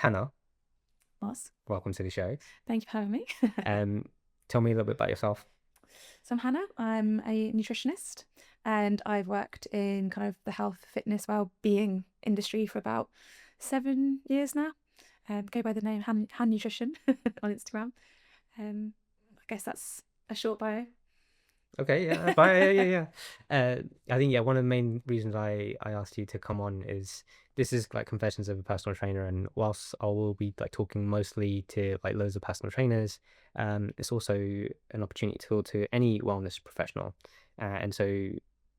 Hannah, Boss. welcome to the show. Thank you for having me. Tell me a little bit about yourself. So I'm Hannah. I'm a nutritionist, and I've worked in kind of the health, fitness, well-being industry for about 7 years now. Go by the name Han Nutrition on Instagram. I guess that's a short bio. Okay, yeah, bye, yeah. I think one of the main reasons I asked you to come on is this is like Confessions of a Personal Trainer, and whilst I will be like talking mostly to like loads of personal trainers, it's also an opportunity to talk to any wellness professional, and so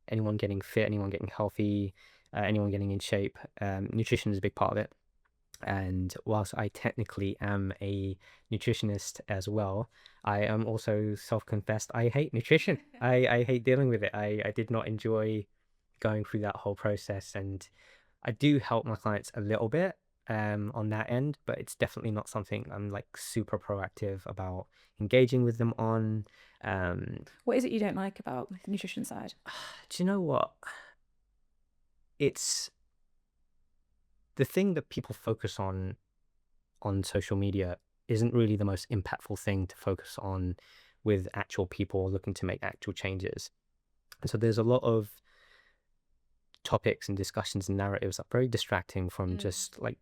anyone getting fit, anyone getting healthy, anyone getting in shape, nutrition is a big part of it. And whilst I technically am a nutritionist as well, I am also self-confessed I hate nutrition. I hate dealing with it. I did not enjoy going through that whole process, and I do help my clients a little bit on that end, but it's definitely not something I'm like super proactive about engaging with them on. What is it you don't like about the nutrition side? Do you know what? It's the thing that people focus on social media isn't really the most impactful thing to focus on with actual people looking to make actual changes. And so there's a lot of topics and discussions and narratives that are very distracting from just like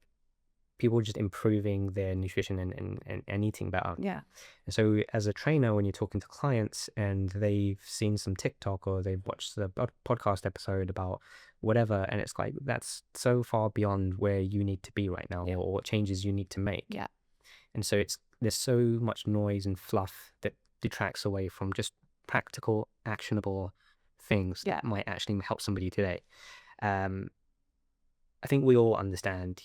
people just improving their nutrition and eating better. Yeah. And so as a trainer, when you're talking to clients and they've seen some TikTok or they've watched the podcast episode about whatever, and it's like, that's so far beyond where you need to be right now or what changes you need to make. Yeah. And so there's so much noise and fluff that detracts away from just practical, actionable things that might actually help somebody today. I think we all understand,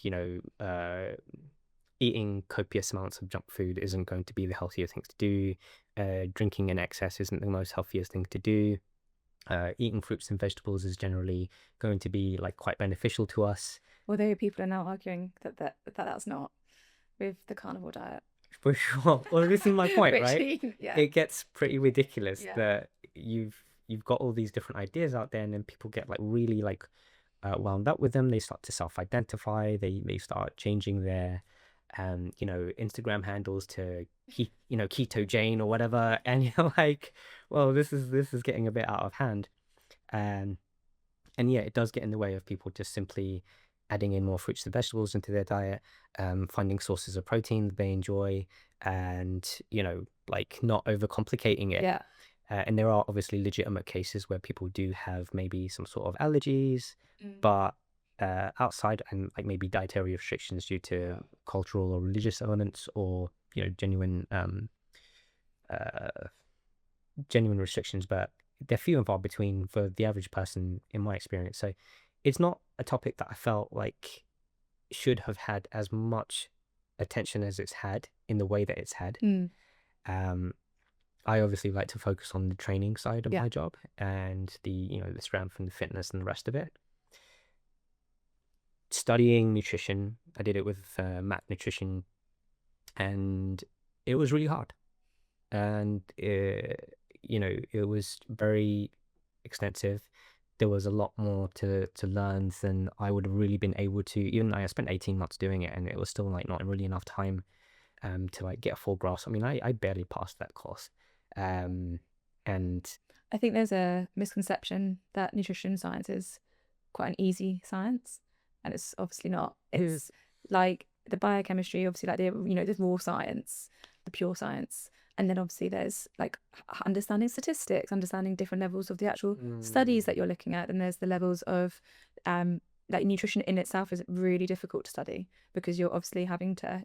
eating copious amounts of junk food isn't going to be the healthiest thing to do. Drinking in excess isn't the most healthiest thing to do. Eating fruits and vegetables is generally going to be like quite beneficial to us. Although people are now arguing that's not with the carnivore diet. For sure. Well, this is my point, right? Yeah. It gets pretty ridiculous Yeah. that you've got all these different ideas out there, and then people get like really like wound up with them. They start to self-identify. They start changing their Instagram handles to Keto Jane or whatever, and you're like, well, this is getting a bit out of hand. And yeah, it does get in the way of people just simply adding in more fruits and vegetables into their diet, finding sources of protein that they enjoy, and like not overcomplicating it. Yeah. And there are obviously legitimate cases where people do have maybe some sort of allergies, but outside and like maybe dietary restrictions due to cultural or religious elements, or genuine restrictions, but they're few and far between for the average person in my experience. So it's not a topic that I felt like should have had as much attention as it's had in the way that it's had. I obviously like to focus on the training side of my job and the the strength and the fitness and the rest of it. Studying nutrition, I did it with Matt Nutrition, and it was really hard. And it was very extensive. There was a lot more to learn than I would have really been able to. Even I spent 18 months doing it, and it was still like not really enough time to like get a full grasp. I mean, I barely passed that course. And I think there's a misconception that nutrition science is quite an easy science, and it's obviously not. It's like the biochemistry, obviously, like the raw science, the pure science, and then obviously there's like understanding statistics, understanding different levels of the actual studies that you're looking at, and there's the levels of like nutrition in itself is really difficult to study because you're obviously having to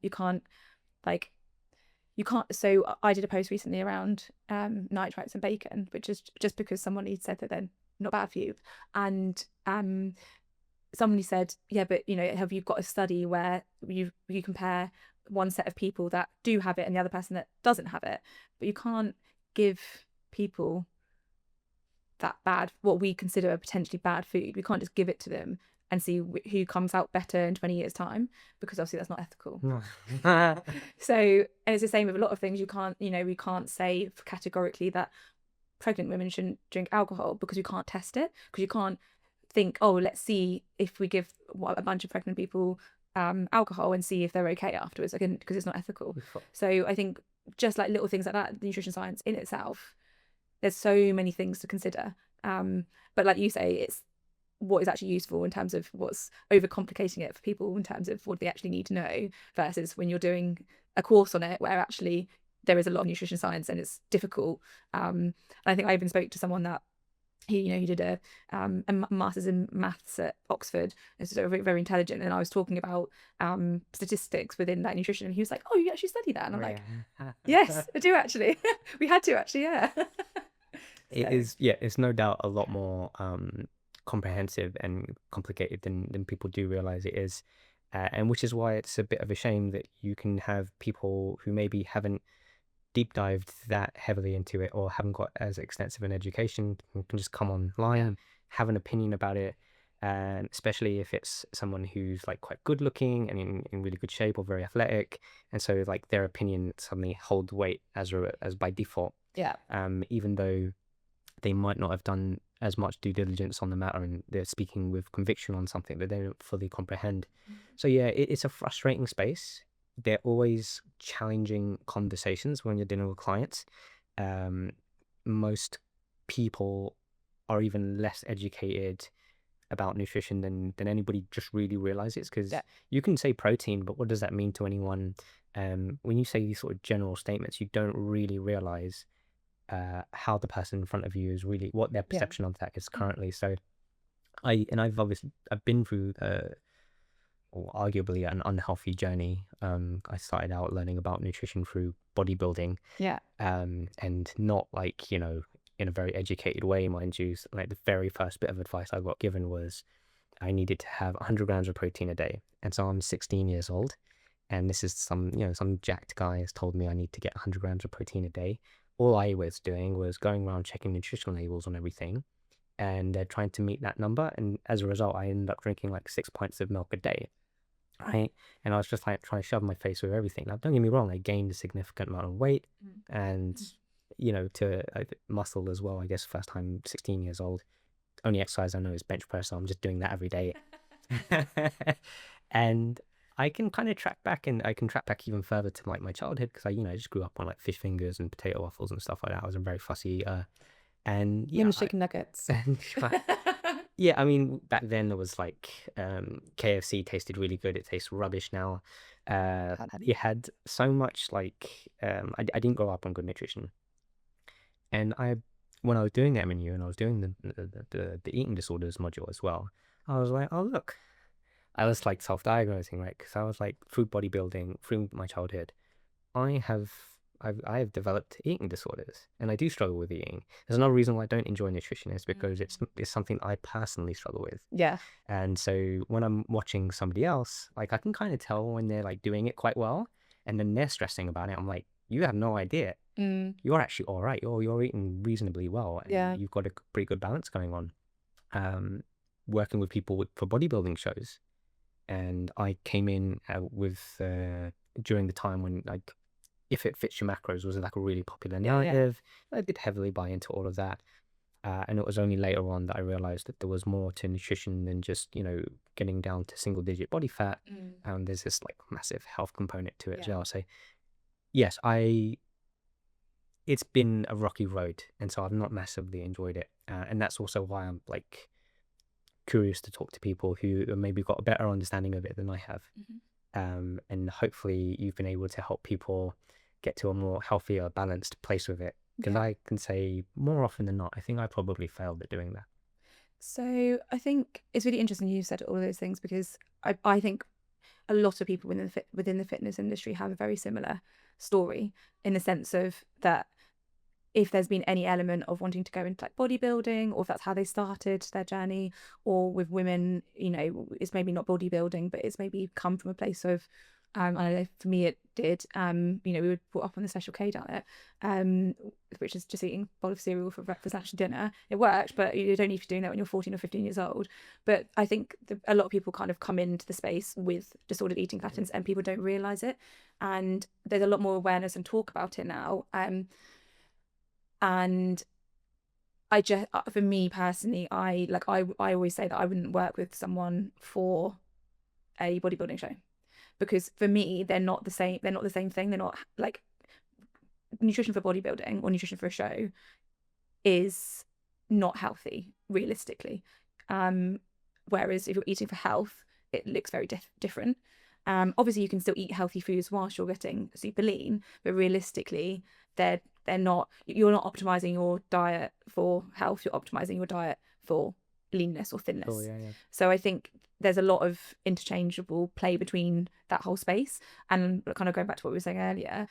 so I did a post recently around nitrites and bacon, which is just because somebody said that they're not bad for you, and somebody said, yeah, but have you got a study where you compare one set of people that do have it and the other person that doesn't have it? But you can't give people that bad, what we consider a potentially bad food. We can't just give it to them and see who comes out better in 20 years time, because obviously that's not ethical. So, and it's the same with a lot of things. You can't, we can't say categorically that pregnant women shouldn't drink alcohol because you can't test it, because you can't think, oh, let's see if we give a bunch of pregnant people alcohol and see if they're okay afterwards, again, because it's not ethical. So I think just like little things like that, the nutrition science in itself, there's so many things to consider. But like you say, it's what is actually useful in terms of what's overcomplicating it for people in terms of what they actually need to know, versus when you're doing a course on it where actually there is a lot of nutrition science and it's difficult. And I think I even spoke to someone that he did a master's in maths at Oxford. It's very, very intelligent, and I was talking about statistics within that nutrition, and he was like, "Oh, you actually study that?" And I'm like, "Yes, I do actually." We had to actually, yeah. It is, yeah, it's no doubt a lot more comprehensive and complicated than people do realize it is. And which is why it's a bit of a shame that you can have people who maybe haven't deep dived that heavily into it or haven't got as extensive an education can just come online, have an opinion about it. And especially if it's someone who's like quite good looking and in really good shape or very athletic. And so like their opinion suddenly holds weight as by default. Yeah. Even though they might not have done as much due diligence on the matter and they're speaking with conviction on something that they don't fully comprehend. So yeah, it's a frustrating space. They're always challenging conversations when you're dealing with clients. Most people are even less educated about nutrition than anybody just really realizes, because you can say protein, but what does that mean to anyone? When you say these sort of general statements, you don't really realize how the person in front of you is really, what their perception of that is currently. So I've been through or arguably an unhealthy journey. I started out learning about nutrition through bodybuilding. And not like, in a very educated way, mind you. Like the very first bit of advice I got given was I needed to have 100 grams of protein a day. And so I'm 16 years old. And this is some jacked guy has told me I need to get 100 grams of protein a day. All I was doing was going around checking nutritional labels on everything and trying to meet that number. And as a result, I ended up drinking like 6 pints of milk a day. Right. And I was just like trying to shove my face with everything. Now, don't get me wrong, I gained a significant amount of weight and, to muscle as well. I guess first time 16 years old. Only exercise I know is bench press. So I'm just doing that every day. And I can kind of track back, and I can track back even further to like my childhood, because I just grew up on like fish fingers and potato waffles and stuff like that. I was a very fussy eater. And yeah, chicken nuggets. yeah, I mean, back then there was like KFC tasted really good. It tastes rubbish now. It had so much like I didn't grow up on good nutrition, and when I was doing that menu and I was doing the eating disorders module as well, I was like, oh look, I was like self-diagnosing, right? Because I was like, through bodybuilding, through my childhood, I have developed eating disorders, and I do struggle with eating. There's another reason why I don't enjoy Nutritionist, because it's something I personally struggle with. Yeah. And so when I'm watching somebody else, like I can kind of tell when they're like doing it quite well, and then they're stressing about it. I'm like, you have no idea. You're actually all right. You're eating reasonably well, and you've got a pretty good balance going on. Working with people for bodybuilding shows, and I came in with during the time when like If It Fits Your Macros was like a really popular narrative. I did heavily buy into all of that. And it was only later on that I realized that there was more to nutrition than just, getting down to single digit body fat. And there's this like massive health component to it as well. So yes, it's been a rocky road, and so I've not massively enjoyed it. And that's also why I'm like curious to talk to people who maybe got a better understanding of it than I have. And hopefully you've been able to help people get to a more healthier, balanced place with it. Because I can say more often than not, I think I probably failed at doing that. So I think it's really interesting you said all of those things, because I think a lot of people within the fitness industry have a very similar story, in the sense of that if there's been any element of wanting to go into like bodybuilding, or if that's how they started their journey, or with women, it's maybe not bodybuilding, but it's maybe come from a place of, I don't know, for me it did. We were brought up on the Special K diet, which is just eating a bowl of cereal for breakfast, lunch, and dinner. It worked, but you don't need to be doing that when you're 14 or 15 years old. But I think a lot of people kind of come into the space with disordered eating patterns, and people don't realize it. And there's a lot more awareness and talk about it now. And I just, for me personally, I always say that I wouldn't work with someone for a bodybuilding show. because for me they're not the same thing. They're not like nutrition for bodybuilding or nutrition for a show is not healthy realistically. Whereas if you're eating for health, it looks very different. Obviously you can still eat healthy foods whilst you're getting super lean, but realistically they're not, you're not optimizing your diet for health, you're optimizing your diet for leanness or thinness. Oh, yeah. So I think there's a lot of interchangeable play between that whole space. And kind of going back to what we were saying earlier,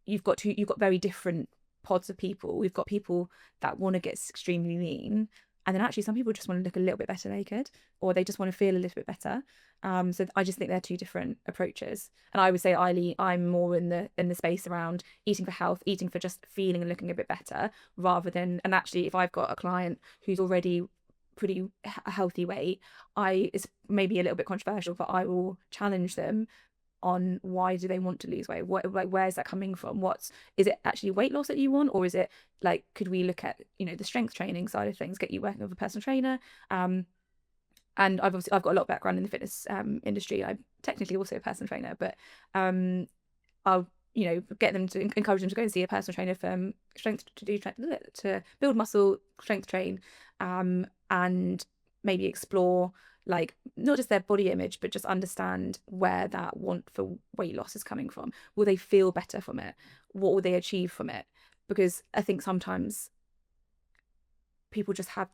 you've got very different pods of people. We've got people that want to get extremely lean, and then actually some people just want to look a little bit better naked, or they just want to feel a little bit better. So I just think they're two different approaches. And I would say I'm more in the space around eating for health, eating for just feeling and looking a bit better, rather than, and actually if I've got a client who's already pretty healthy weight, it's maybe a little bit controversial, but I will challenge them on why do they want to lose weight, where's that coming from, is it actually weight loss that you want, or is it like, could we look at the strength training side of things, get you working with a personal trainer. And I've got a lot of background in the fitness industry. I'm technically also a personal trainer, but I'll get them to encourage them to go and see a personal trainer for strength, to build muscle, strength train, and maybe explore like not just their body image, but just understand where that want for weight loss is coming from. Will they feel better from it? What will they achieve from it? Because I think sometimes people just have,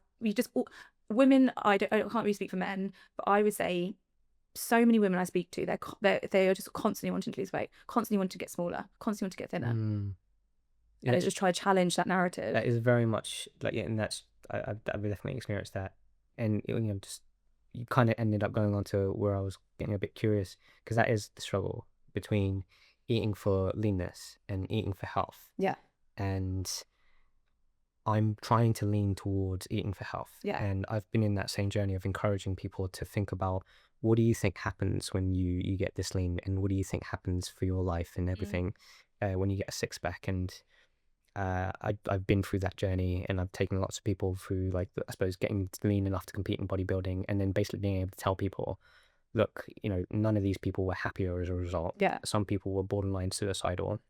women, I can't really speak for men, but I would say so many women I speak to, they are just constantly wanting to lose weight, constantly wanting to get smaller, constantly wanting to get thinner. Yeah, and it's just try to challenge that narrative. that is very much like, yeah, and that's I've definitely experienced that. And just you kind of ended up going on to where I was getting a bit curious, because that is the struggle between eating for leanness and eating for health. Yeah. And I'm trying to lean towards eating for health. Yeah. And I've been in that same journey of encouraging people to think about, what do you think happens when you get this lean, and what do you think happens for your life and everything when you get a six pack. And I've been through that journey, and I've taken lots of people through, like, I suppose, getting lean enough to compete in bodybuilding, and then basically being able to tell people, look, none of these people were happier as a result. Yeah. Some people were borderline suicidal.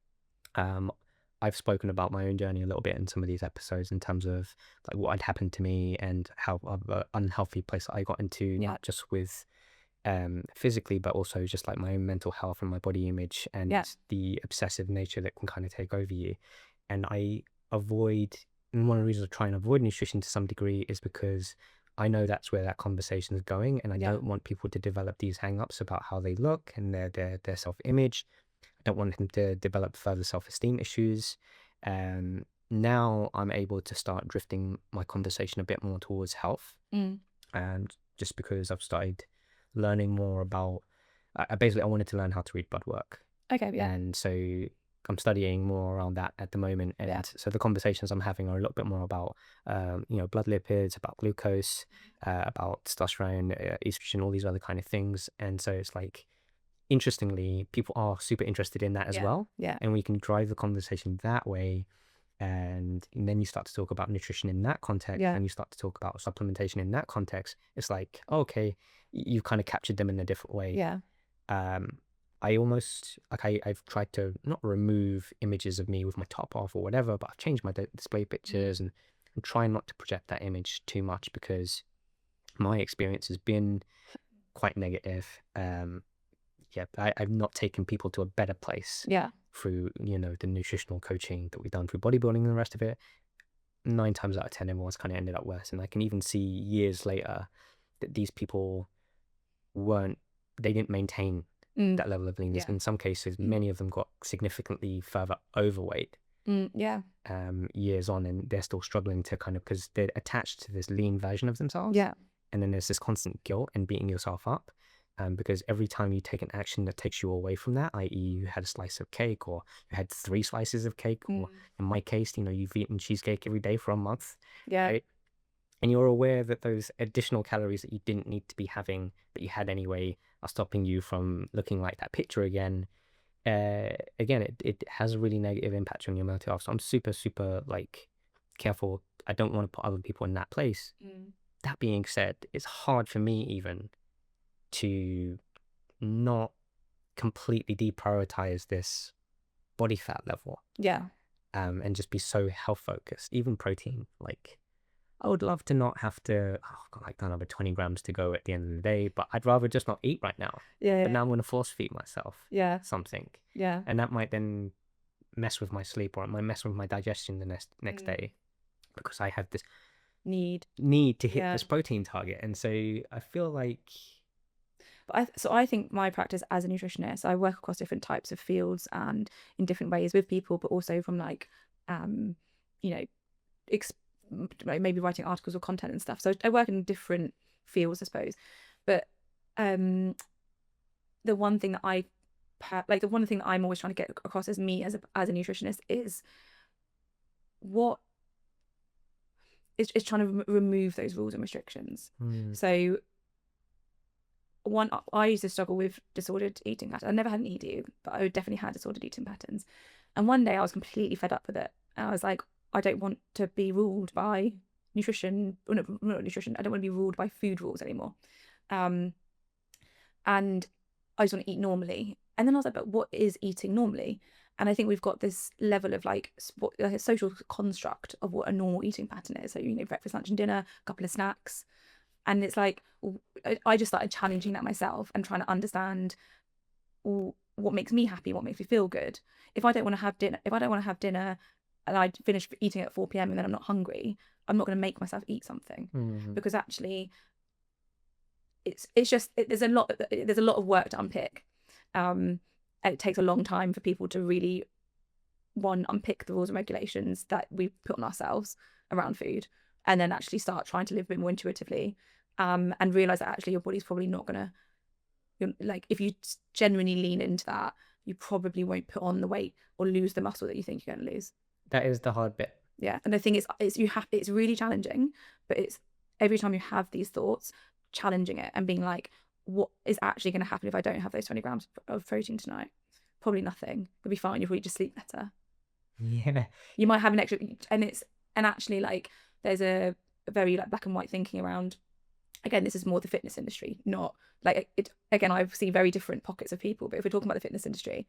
I've spoken about my own journey a little bit in some of these episodes, in terms of like what had happened to me and how unhealthy place I got into, not just with physically, but also just like my own mental health and my body image, and the obsessive nature that can kind of take over you. And and one of the reasons I try and avoid nutrition to some degree is because I know that's where that conversation is going, and I don't want people to develop these hang-ups about how they look and their self-image. I don't want them to develop further self-esteem issues. Now I'm able to start drifting my conversation a bit more towards health, and just because I've started learning more about, I wanted to learn how to read blood work. Okay, yeah. And so I'm studying more around that at the moment. And so the conversations I'm having are a little bit more about, blood lipids, about glucose, about testosterone, estrogen, all these other kind of things. And so it's like, interestingly, people are super interested in that as well. Yeah. And we can drive the conversation that way. And then you start to talk about nutrition in that context, and you start to talk about supplementation in that context. It's like, okay, you've kind of captured them in a different way. Yeah. I almost, like, I've tried to not remove images of me with my top off or whatever, but I've changed my display pictures, and I'm trying not to project that image too much, because my experience has been quite negative. I've not taken people to a better place through, the nutritional coaching that we've done through bodybuilding and the rest of it. 9 times out of 10, everyone's kind of ended up worse. And I can even see years later that these people they didn't maintain that level of leanness. In some cases, many of them got significantly further overweight years on, and they're still struggling to kind of, because they're attached to this lean version of themselves. And then there's this constant guilt and beating yourself up. Because every time you take an action that takes you away from that, i.e. you had a slice of cake, or you had 3 slices of cake, or in my case, you've eaten cheesecake every day for a month, right? And you're aware that those additional calories that you didn't need to be having, but you had anyway, are stopping you from looking like that picture again. Again, it has a really negative impact on your mental health. So I'm super, super, like, careful. I don't want to put other people in that place. That being said, it's hard for me even to not completely deprioritize this body fat level, Yeah. and just be so health focused. Even protein, like I would love to not have to. Oh, I've got like another 20 grams to go at the end of the day, but I'd rather just not eat right now. Yeah. But now I'm going to force feed myself Yeah. something, Yeah. and that might then mess with my sleep, or it might mess with my digestion the next day, because I have this Need to hit Yeah. this protein target. And so I feel like, But I think my practice as a nutritionist, I work across different types of fields and in different ways with people, but also from like, you know, maybe writing articles or content and stuff. So I work in different fields, I suppose. But the one thing that the one thing that I'm always trying to get across as me as a nutritionist is what is trying to remove those rules and restrictions. So I used to struggle with disordered eating patterns. I never had an ED, but I definitely had disordered eating patterns. And one day I was completely fed up with it. And I was like, I don't want to be ruled by nutrition, or not nutrition. I don't want to be ruled by food rules anymore. And I just want to eat normally. And then I was like, but what is eating normally? And I think we've got this level of like a social construct of what a normal eating pattern is. So, breakfast, lunch, and dinner, a couple of snacks. And it's like, I just started challenging that myself and trying to understand what makes me happy, what makes me feel good. If I don't want to have dinner and I finish eating at 4 p.m. and then I'm not hungry, I'm not going to make myself eat something, because actually it's just there's a lot of work to unpick. And it takes a long time for people to really unpick the rules and regulations that we put on ourselves around food, and then actually start trying to live a bit more intuitively, and realize that actually your body's probably not gonna, like, if you genuinely lean into that, you probably won't put on the weight or lose the muscle that you think you're going to lose. That is the hard bit. Yeah. And I think it's really challenging, but it's every time you have these thoughts, challenging it and being like, what is actually going to happen if I don't have those 20 grams of protein tonight? Probably nothing. You'll be fine. You'll probably just sleep better. Yeah. You might have an extra, and actually, like, there's a very like black and white thinking around, again, this is more the fitness industry, not like it. Again, I see very different pockets of people, but if we're talking about the fitness industry,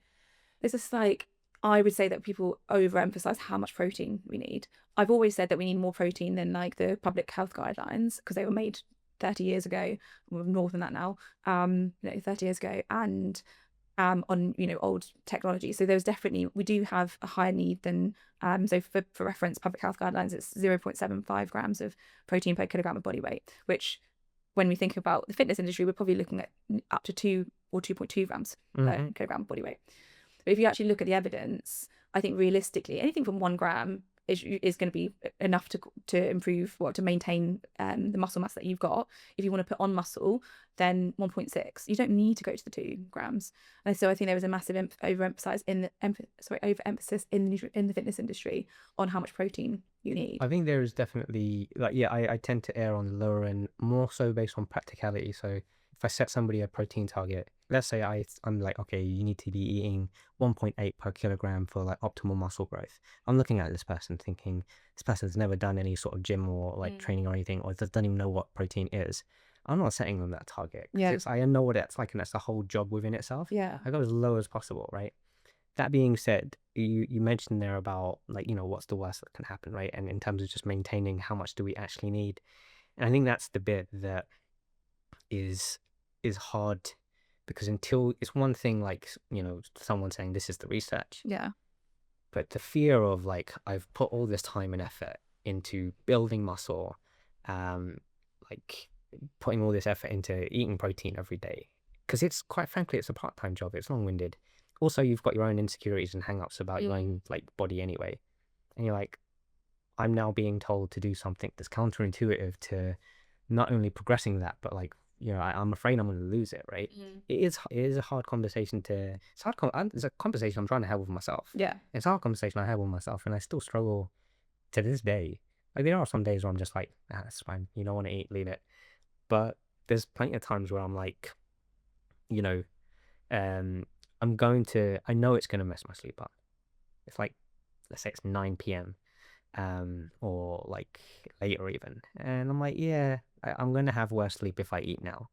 there's just like, I would say that people overemphasize how much protein we need. I've always said that we need more protein than like the public health guidelines, because they were made 30 years ago, more than that now, 30 years ago, and on old technology. So we do have a higher need than, so for reference, public health guidelines, it's 0.75 grams of protein per kilogram of body weight, which when we think about the fitness industry, we're probably looking at up to 2 or 2.2 grams per kilogram of body weight. But if you actually look at the evidence, I think realistically anything from 1 gram is going to be enough to improve, to maintain the muscle mass that you've got. If you want to put on muscle, then 1.6. You don't need to go to the 2 grams. And so I think there was a massive overemphasis in the fitness industry on how much protein you need. I think there is definitely, like, yeah, I tend to err on the lower end, more so based on practicality. So if I set somebody a protein target, let's say I'm like, okay, you need to be eating 1.8 per kilogram for like optimal muscle growth. I'm looking at this person thinking, this person's never done any sort of gym or like training or anything, or doesn't even know what protein is. I'm not setting them that target, because I know what it's like, and that's the whole job within itself. Yeah. I go as low as possible, right? That being said, you mentioned there about, like, what's the worst that can happen, right? And in terms of just maintaining, how much do we actually need? And I think that's the bit that is hard, because until it's one thing, like, someone saying this is the research, Yeah. but the fear of, like, I've put all this time and effort into building muscle, like putting all this effort into eating protein every day, because it's, quite frankly, it's a part-time job. It's long-winded. Also, you've got your own insecurities and hang-ups about your own, like, body anyway. And you're like, I'm now being told to do something that's counterintuitive to not only progressing that, but like, I'm afraid I'm going to lose it, right? It is a hard conversation it's a conversation I'm trying to have with myself. Yeah. It's a hard conversation I have with myself, and I still struggle to this day. Like, there are some days where I'm just like, that's fine. You don't want to eat, leave it. But there's plenty of times where I'm like, I know it's going to mess my sleep up. It's like, let's say it's 9 p.m. Or like later even. And I'm like, yeah, I'm going to have worse sleep if I eat now.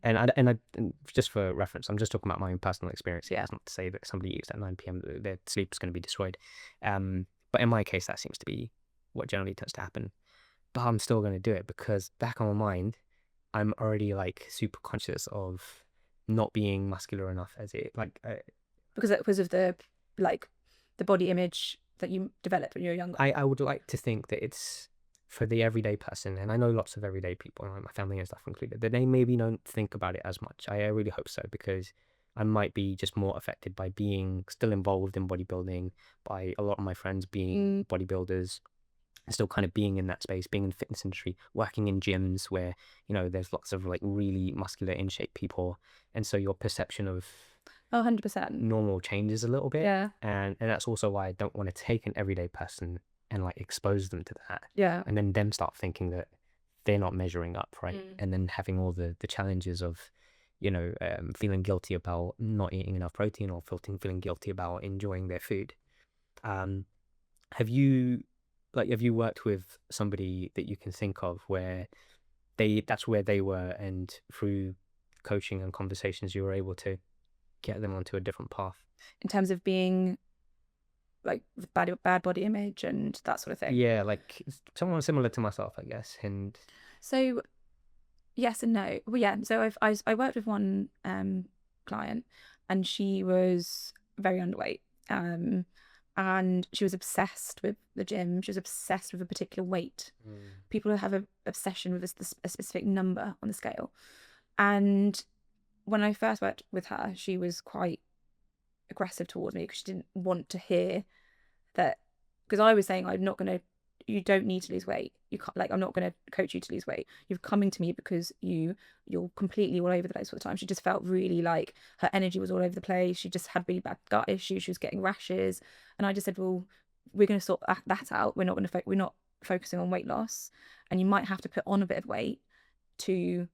And just for reference, I'm just talking about my own personal experience. Yeah. It's not to say that somebody eats at 9 p.m. their sleep is going to be destroyed. But in my case, that seems to be what generally tends to happen. But I'm still going to do it because back on my mind, I'm already like super conscious of not being muscular enough as it like. Because of the like the body image that you developed when you were younger. I would like to think that it's for the everyday person, and I know lots of everyday people, like my family and stuff included, that they maybe don't think about it as much. I really hope so, because I might be just more affected by being still involved in bodybuilding, by a lot of my friends being bodybuilders, and still kind of being in that space, being in the fitness industry, working in gyms where, there's lots of like really muscular, in shape people. And so your perception of 100%. normal changes a little bit. Yeah. And that's also why I don't want to take an everyday person and like expose them to that. Yeah. And then them start thinking that they're not measuring up, right? And then having all the challenges of, feeling guilty about not eating enough protein, or feeling guilty about enjoying their food. Have you worked with somebody that you can think of where that's where they were, and through coaching and conversations you were able to get them onto a different path in terms of being like bad body image and that sort of thing? Yeah, like someone similar to myself, I guess. And so yes and no. Well, yeah, so I worked with one client, and she was very underweight, and she was obsessed with the gym. She was obsessed with a particular weight. People have an obsession with a specific number on the scale. And when I first worked with her, she was quite aggressive towards me because she didn't want to hear that. Because I was saying, you don't need to lose weight. You can't, like, I'm not going to coach you to lose weight. You're coming to me because you're completely all over the place all the time. She just felt really like her energy was all over the place. She just had really bad gut issues. She was getting rashes. And I just said, well, we're going to sort that out. We're not focusing on weight loss. And you might have to put on a bit of weight to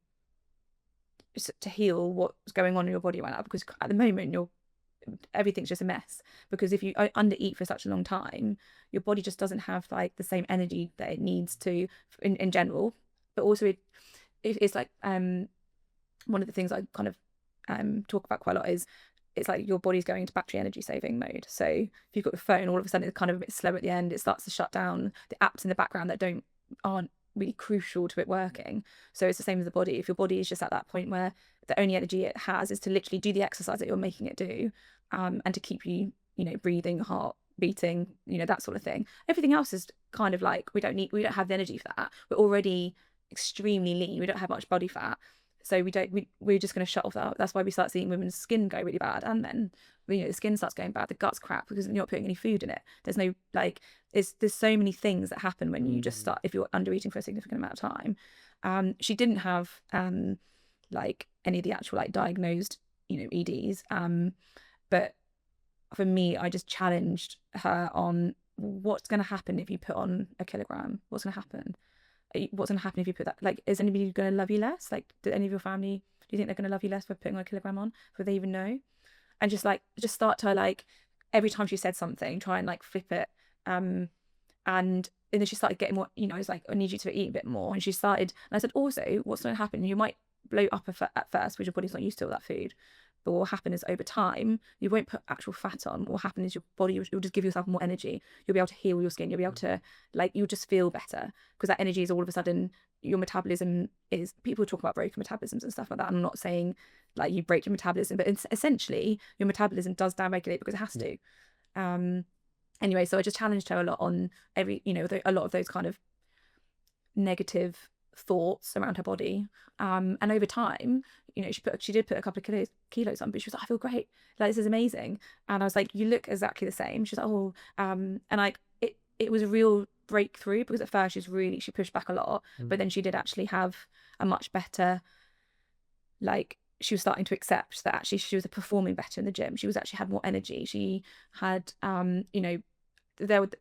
heal what's going on in your body right now, because at the moment everything's just a mess. Because if you under eat for such a long time, your body just doesn't have like the same energy that it needs to in general. But also it's like one of the things I kind of talk about quite a lot is it's like your body's going into battery energy saving mode. So if you've got your phone, all of a sudden it's kind of a bit slow at the end. It starts to shut down the apps in the background that aren't really crucial to it working. So it's the same as the body. If your body is just at that point where the only energy it has is to literally do the exercise that you're making it do, and to keep you, breathing, heart beating, that sort of thing. Everything else is kind of like we don't have the energy for that. We're already extremely lean. We don't have much body fat. So we're just going to shut off that. That's why we start seeing women's skin go really bad, and then the skin starts going bad, the gut's crap because you're not putting any food in it. There's no there's so many things that happen when you just start, if you're under eating for a significant amount of time. She didn't have like any of the actual like diagnosed EDs, but for me, I just challenged her on what's going to happen if you put on a kilogram. What's going to happen if you put that, like, is anybody going to love you less? Like, do any of your family, do you think they're going to love you less for putting on a kilogram on, before they even know? And just start to, like, every time she said something, try and like flip it. And then she started getting more, I was like, I need you to eat a bit more. And she started, and I said, also, what's going to happen, you might bloat up at first because your body's not used to all that food. But what will happen is over time, you won't put actual fat on. What will happen is your body, you'll just give yourself more energy. You'll be able to heal your skin. You'll be able to, you'll just feel better, because that energy is all of a sudden, your metabolism is, people talk about broken metabolisms and stuff like that. I'm not saying like you break your metabolism, but essentially your metabolism does downregulate because it has to. Anyway, so I just challenged her a lot on a lot of those kind of negative thoughts around her body, and over time, she did put a couple of kilos on, but she was like, I feel great, like, this is amazing. And I was like, you look exactly the same. She's like, oh, and like it was a real breakthrough, because at first she pushed back a lot, but then she did actually have a much better, like, she was starting to accept that actually she was performing better in the gym. She was actually had more energy. She had the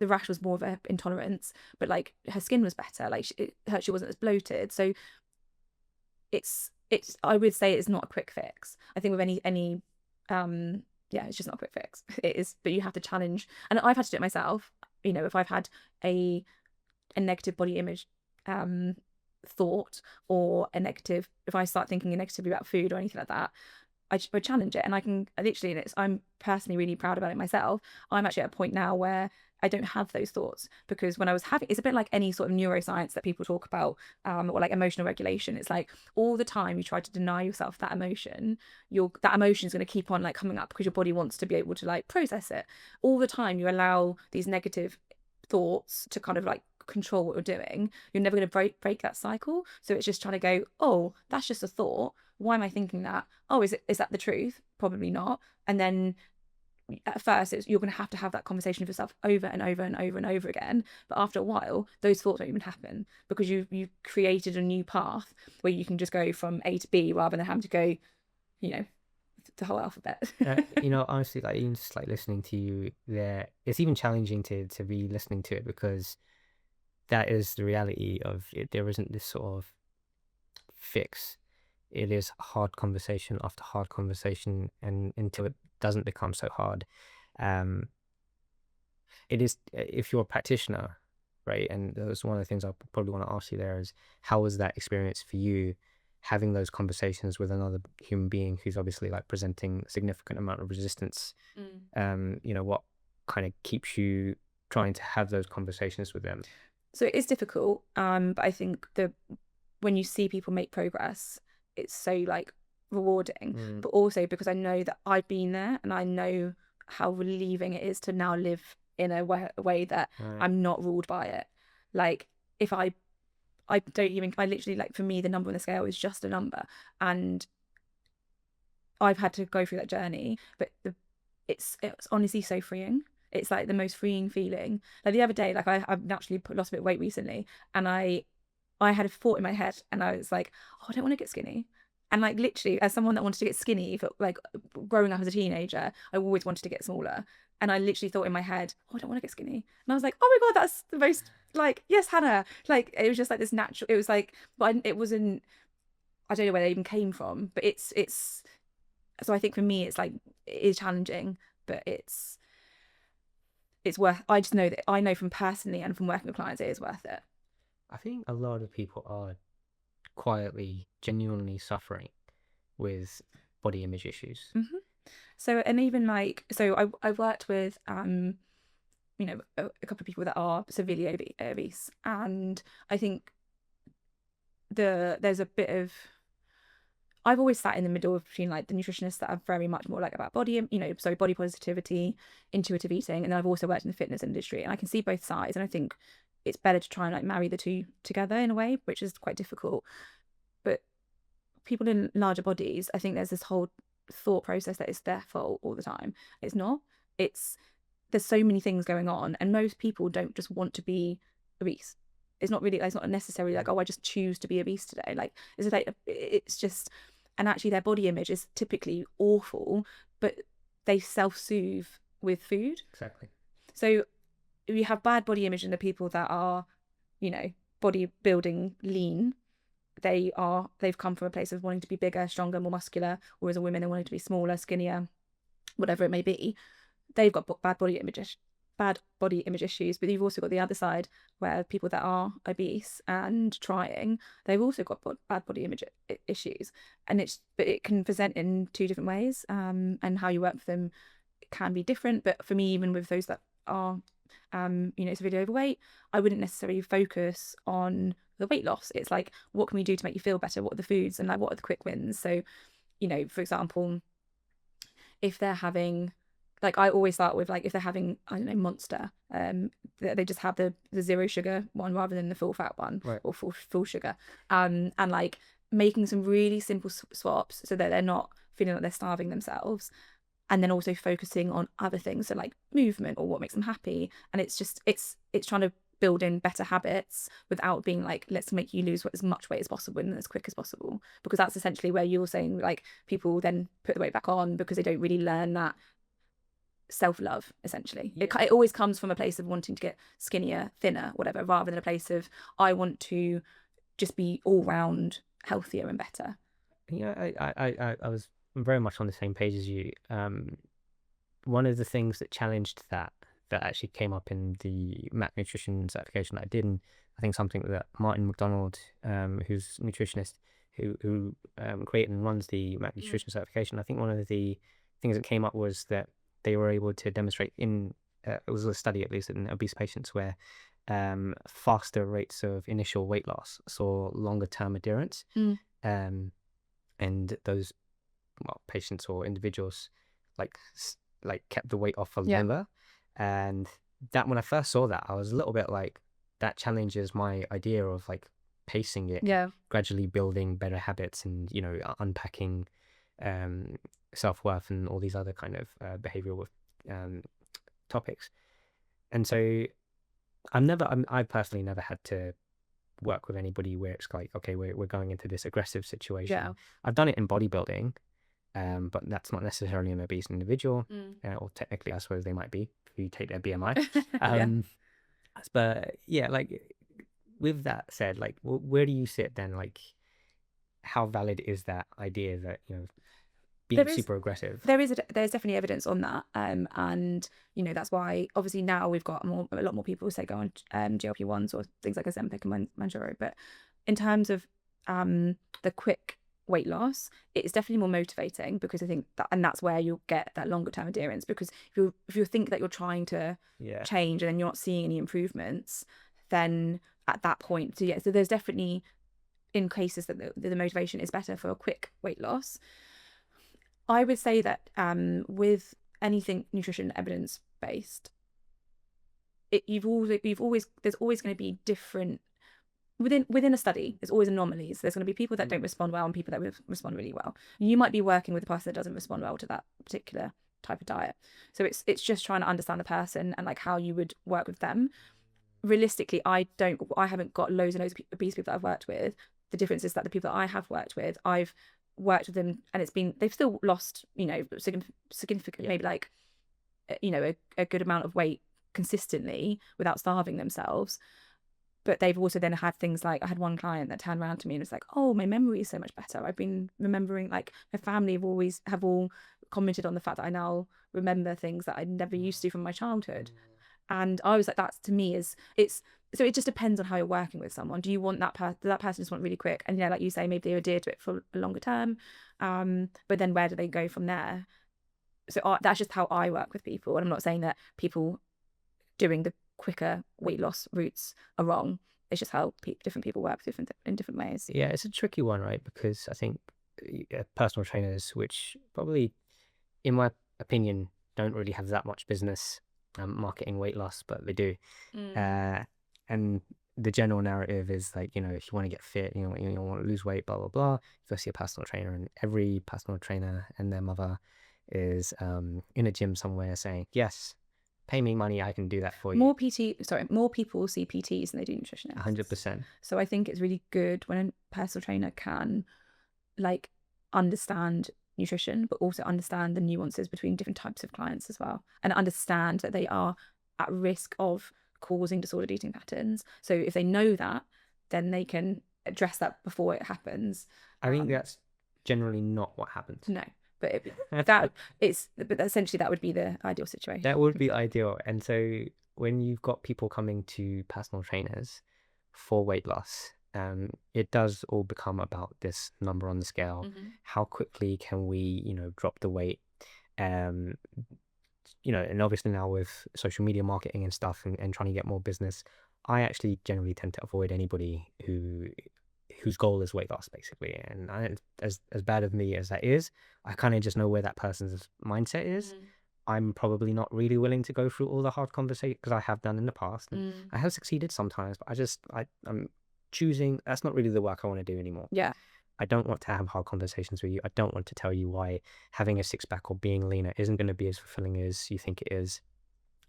rash was more of an intolerance, but like her skin was better, like she wasn't as bloated. So it's I would say it's not a quick fix. I think with any it's just not a quick fix. It is, but you have to challenge, and I've had to do it myself. If I've had a negative body image thought or a negative, if I start thinking negatively about food or anything like that, I challenge it, and I can literally, I'm personally really proud about it myself. I'm actually at a point now where I don't have those thoughts, because when I was having, it's a bit like any sort of neuroscience that people talk about, or like emotional regulation. It's like all the time you try to deny yourself that emotion, that emotion is going to keep on like coming up, because your body wants to be able to like process it. All the time you allow these negative thoughts to kind of like control what you're doing, you're never going to break that cycle. So it's just trying to go, oh, that's just a thought, why am I thinking that? Oh, is that the truth? Probably not. And then at first you're going to have that conversation with yourself over and over and over and over again, but after a while those thoughts don't even happen, because you've created a new path where you can just go from A to B rather than having to go, you know, the whole alphabet. Honestly, like even just like listening to you there, it's even challenging to be listening to it, because that is the reality of it. There isn't this sort of fix. It is hard conversation after hard conversation, and until it doesn't become so hard. Um, it is, if you're a practitioner, right? And that's one of the things I probably want to ask you there is, how was that experience for you, having those conversations with another human being who's obviously like presenting a significant amount of resistance? What kind of keeps you trying to have those conversations with them? So it is difficult, but I think when you see people make progress, it's so like rewarding. But also because I know that I've been there, and I know how relieving it is to now live in a way that I'm not ruled by it. Like if I don't even, I literally, like, for me the number on the scale is just a number, and I've had to go through that journey, but it's honestly so freeing. It's like the most freeing feeling. Like the other day, like I've naturally lost a bit of weight recently, and I had a thought in my head, and I was like, oh, I don't want to get skinny. And like literally, as someone that wanted to get skinny for like growing up as a teenager, I always wanted to get smaller. And I literally thought in my head, oh, I don't want to get skinny. And I was like, oh my God, that's the most, like, yes, Hannah. Like it was just like this natural, it was like, but it wasn't, I don't know where they even came from, but it's, so I think for me, it's like, it is challenging, but it's worth, I just know that I know from personally and from working with clients, it is worth it. I think a lot of people are quietly, genuinely suffering with body image issues. Mm-hmm. So, and even like, so I've worked with, a couple of people that are severely obese, and I think there's a bit of, I've always sat in the middle between like the nutritionists that are very much more like about body, so body positivity, intuitive eating, and then I've also worked in the fitness industry, and I can see both sides, and I think it's better to try and like marry the two together in a way, which is quite difficult. But people in larger bodies, I think there's this whole thought process that it's their fault all the time. It's not. It's, there's so many things going on, and most people don't just want to be obese. It's not really, it's not necessarily like, oh, I just choose to be obese today. Like it's just, and actually their body image is typically awful, but they self-soothe with food. Exactly. So you have bad body image in the people that are, bodybuilding lean. They've come from a place of wanting to be bigger, stronger, more muscular, whereas a women are wanting to be smaller, skinnier, whatever it may be. They've got bad body image issues. But you've also got the other side, where people that are obese and trying, they've also got bad body image issues, and but it can present in two different ways, and how you work with them can be different. But for me, even with those that are severely overweight, I wouldn't necessarily focus on the weight loss. It's like, what can we do to make you feel better? What are the foods, and like, what are the quick wins? So, for example, if they're having, like, I always start with, like, if they're having, I don't know, Monster, they just have the zero sugar one rather than the full fat one, right, or full sugar, and like making some really simple swaps so that they're not feeling like they're starving themselves, and then also focusing on other things, so like movement or what makes them happy. And it's just, it's trying to build in better habits without being like, let's make you lose as much weight as possible and as quick as possible, because that's essentially where you're saying, like, people then put the weight back on because they don't really learn that self-love, essentially. Yeah. It always comes from a place of wanting to get skinnier, thinner, whatever, rather than a place of, I want to just be all round healthier and better. Yeah, I was very much on the same page as you. One of the things that challenged that that actually came up in the MAC nutrition certification that I did, and I think something that Martin McDonald, who's a nutritionist, who created and runs the MAC nutrition certification, I think one of the things that came up was that they were able to demonstrate in it was a study, at least in obese patients, where faster rates of initial weight loss saw longer term adherence, and those patients or individuals like kept the weight off for longer. And that, when I first saw that, I was a little bit like, that challenges my idea of like pacing it, gradually building better habits, and unpacking self-worth and all these other kind of behavioral topics. And so I personally never had to work with anybody where it's like, okay, we're going into this aggressive situation. I've done it in bodybuilding, but that's not necessarily an obese individual, or technically I suppose they might be if you take their BMI. But yeah, like, with that said, like, where do you sit then? Like, how valid is that idea that being super aggressive? There's definitely evidence on that, and that's why obviously now we've got a lot more people say go on GLP-1s or things like Ozempic and Mounjaro. But in terms of the quick weight loss, it's definitely more motivating, because I think that, and that's where you'll get that longer term adherence, because if you think that you're trying to change and then you're not seeing any improvements, then at that point, so there's definitely, in cases that the motivation is better for a quick weight loss. I would say that with anything nutrition evidence based, there's always going to be different within a study. There's always anomalies. There's going to be people that don't respond well and people that respond really well. You might be working with a person that doesn't respond well to that particular type of diet. So it's just trying to understand the person and like how you would work with them. Realistically, I haven't got loads and loads of obese people that I've worked with. The difference is that the people that I have worked with, I've worked with them and they've still lost significantly, maybe like a good amount of weight consistently without starving themselves. But they've also then had things like, I had one client that turned around to me and was like, oh, my memory is so much better. I've been remembering, like, my family have all commented on the fact that I now remember things that I never used to from my childhood. And I was like, that to me so it just depends on how you're working with someone. Do you want that person just want really quick? And like you say, maybe they adhere to it for a longer term. But then where do they go from there? So that's just how I work with people. And I'm not saying that people doing the quicker weight loss routes are wrong. It's just how different people work in different ways. Yeah, it's a tricky one, right? Because I think personal trainers, which probably, in my opinion, don't really have that much business marketing weight loss, but they do. And the general narrative is like, if you want to get fit, you want to lose weight, blah blah blah, go see a personal trainer. And every personal trainer and their mother is in a gym somewhere saying, yes, pay me money, I can do that for you. More people see PTs than they do nutritionists. 100%. So I think it's really good when a personal trainer can like understand nutrition, but also understand the nuances between different types of clients as well, and understand that they are at risk of causing disordered eating patterns. So if they know that, then they can address that before it happens. I think that's generally not what happens. No. But essentially that would be the ideal situation. That would be ideal. And so when you've got people coming to personal trainers for weight loss, it does all become about this number on the scale. How quickly can we, drop the weight? And obviously now with social media marketing and stuff and trying to get more business, I actually generally tend to avoid anybody whose goal is weight loss, basically. And as bad of me as that is, I kind of just know where that person's mindset is. I'm probably not really willing to go through all the hard conversations, because I have done in the past. And I have succeeded sometimes, but I'm choosing, that's not really the work I want to do anymore. Yeah. I don't want to have hard conversations with you. I don't want to tell you why having a six-pack or being leaner isn't going to be as fulfilling as you think it is.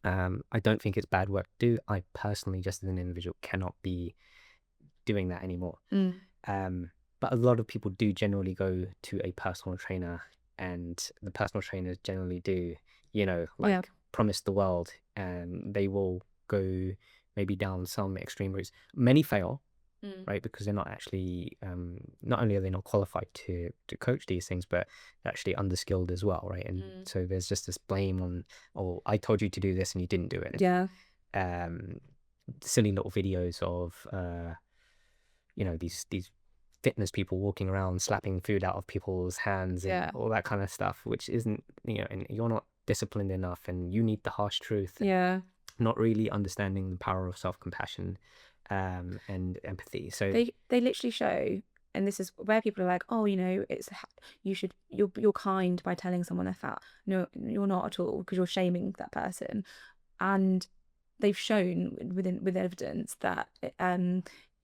I don't think it's bad work to do. I personally, just as an individual, cannot be doing that anymore. But a lot of people do generally go to a personal trainer, and the personal trainers generally do, promise the world, and they will go maybe down some extreme routes. Many fail. right? Because they're not actually, not only are they not qualified to coach these things, but they're actually underskilled as well, right? And so there's just this blame on, oh, I told you to do this and you didn't do it. Yeah. Silly little videos of these fitness people walking around slapping food out of people's hands and all that kind of stuff, which isn't, and you're not disciplined enough and you need the harsh truth. Yeah. Not really understanding the power of self-compassion and empathy. So they literally show, and this is where people are like, oh, it's you're kind by telling someone they're fat. No, you're not at all, because you're shaming that person. And they've shown with evidence that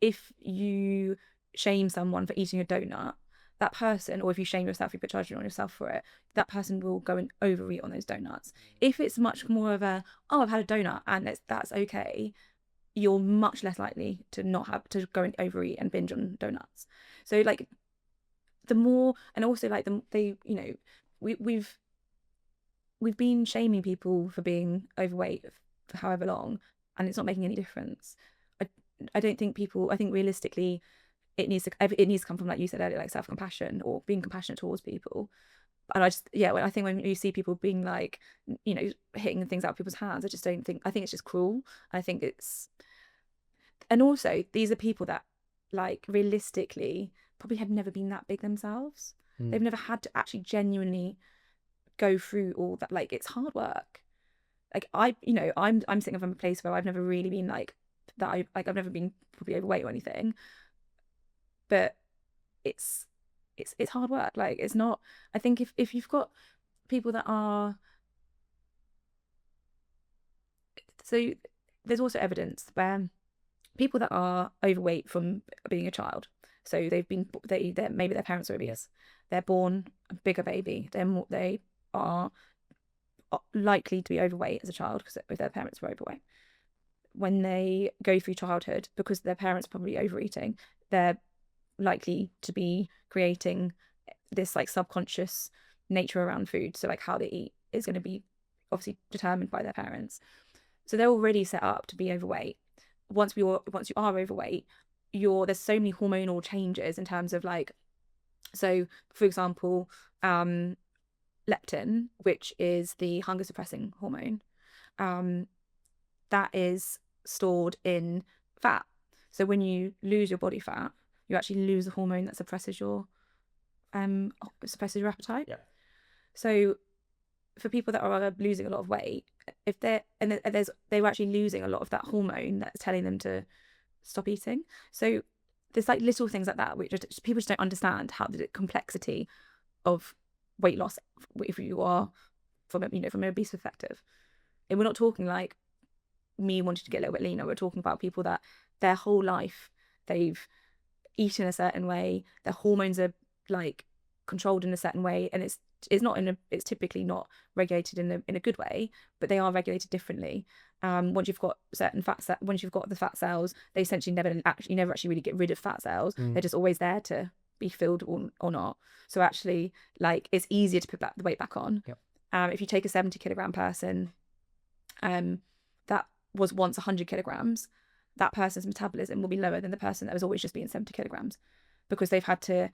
if you shame someone for eating a donut, that person, or if you shame yourself, you put judgment on yourself for it, that person will go and overeat on those donuts. If it's much more of a, oh, I've had a donut and that's okay, you're much less likely to not have to go and overeat and binge on donuts. So like the more, and also like we've been shaming people for being overweight for however long, and it's not making any difference. I don't think I think realistically it needs to come from, like you said earlier, like self-compassion or being compassionate towards people. And I think when you see people being like, hitting things out of people's hands, I think it's just cruel. I think and also these are people that, like, realistically probably have never been that big themselves. They've never had to actually genuinely go through all that. Like, it's hard work. Like I'm sitting from a place where I've never really been like that. I've never been probably overweight or anything, but it's hard work. Like, it's not, I think if you've got people that are, so there's also evidence where people that are overweight from being a child, so maybe their parents are obese, they're born a bigger baby, they are likely to be overweight as a child because if their parents were overweight. When they go through childhood, because their parents are probably overeating, they're likely to be creating this like subconscious nature around food. So like how they eat is going to be obviously determined by their parents. So they're already set up to be overweight. Once you are overweight, there's so many hormonal changes in terms of, like, so for example, leptin, which is the hunger suppressing hormone, that is stored in fat. So when you lose your body fat, you actually lose the hormone that suppresses your appetite. Yeah. So for people that are losing a lot of weight, they were actually losing a lot of that hormone that's telling them to stop eating. So there's like little things like that which people just don't understand, how the complexity of weight loss if you are from an obese perspective. And we're not talking like me wanting to get a little bit leaner. We're talking about people that their whole life they've eaten a certain way, their hormones are like controlled in a certain way, and it's typically not regulated in a good way, but they are regulated differently. Once you've got once you've got the fat cells, they essentially never actually really get rid of fat cells. They're just always there to be filled or not. So actually, like, it's easier to put the weight back on. Yep. If you take a 70 kilogram person, that was once 100 kilograms, that person's metabolism will be lower than the person that was always just being 70 kilograms, because they've had to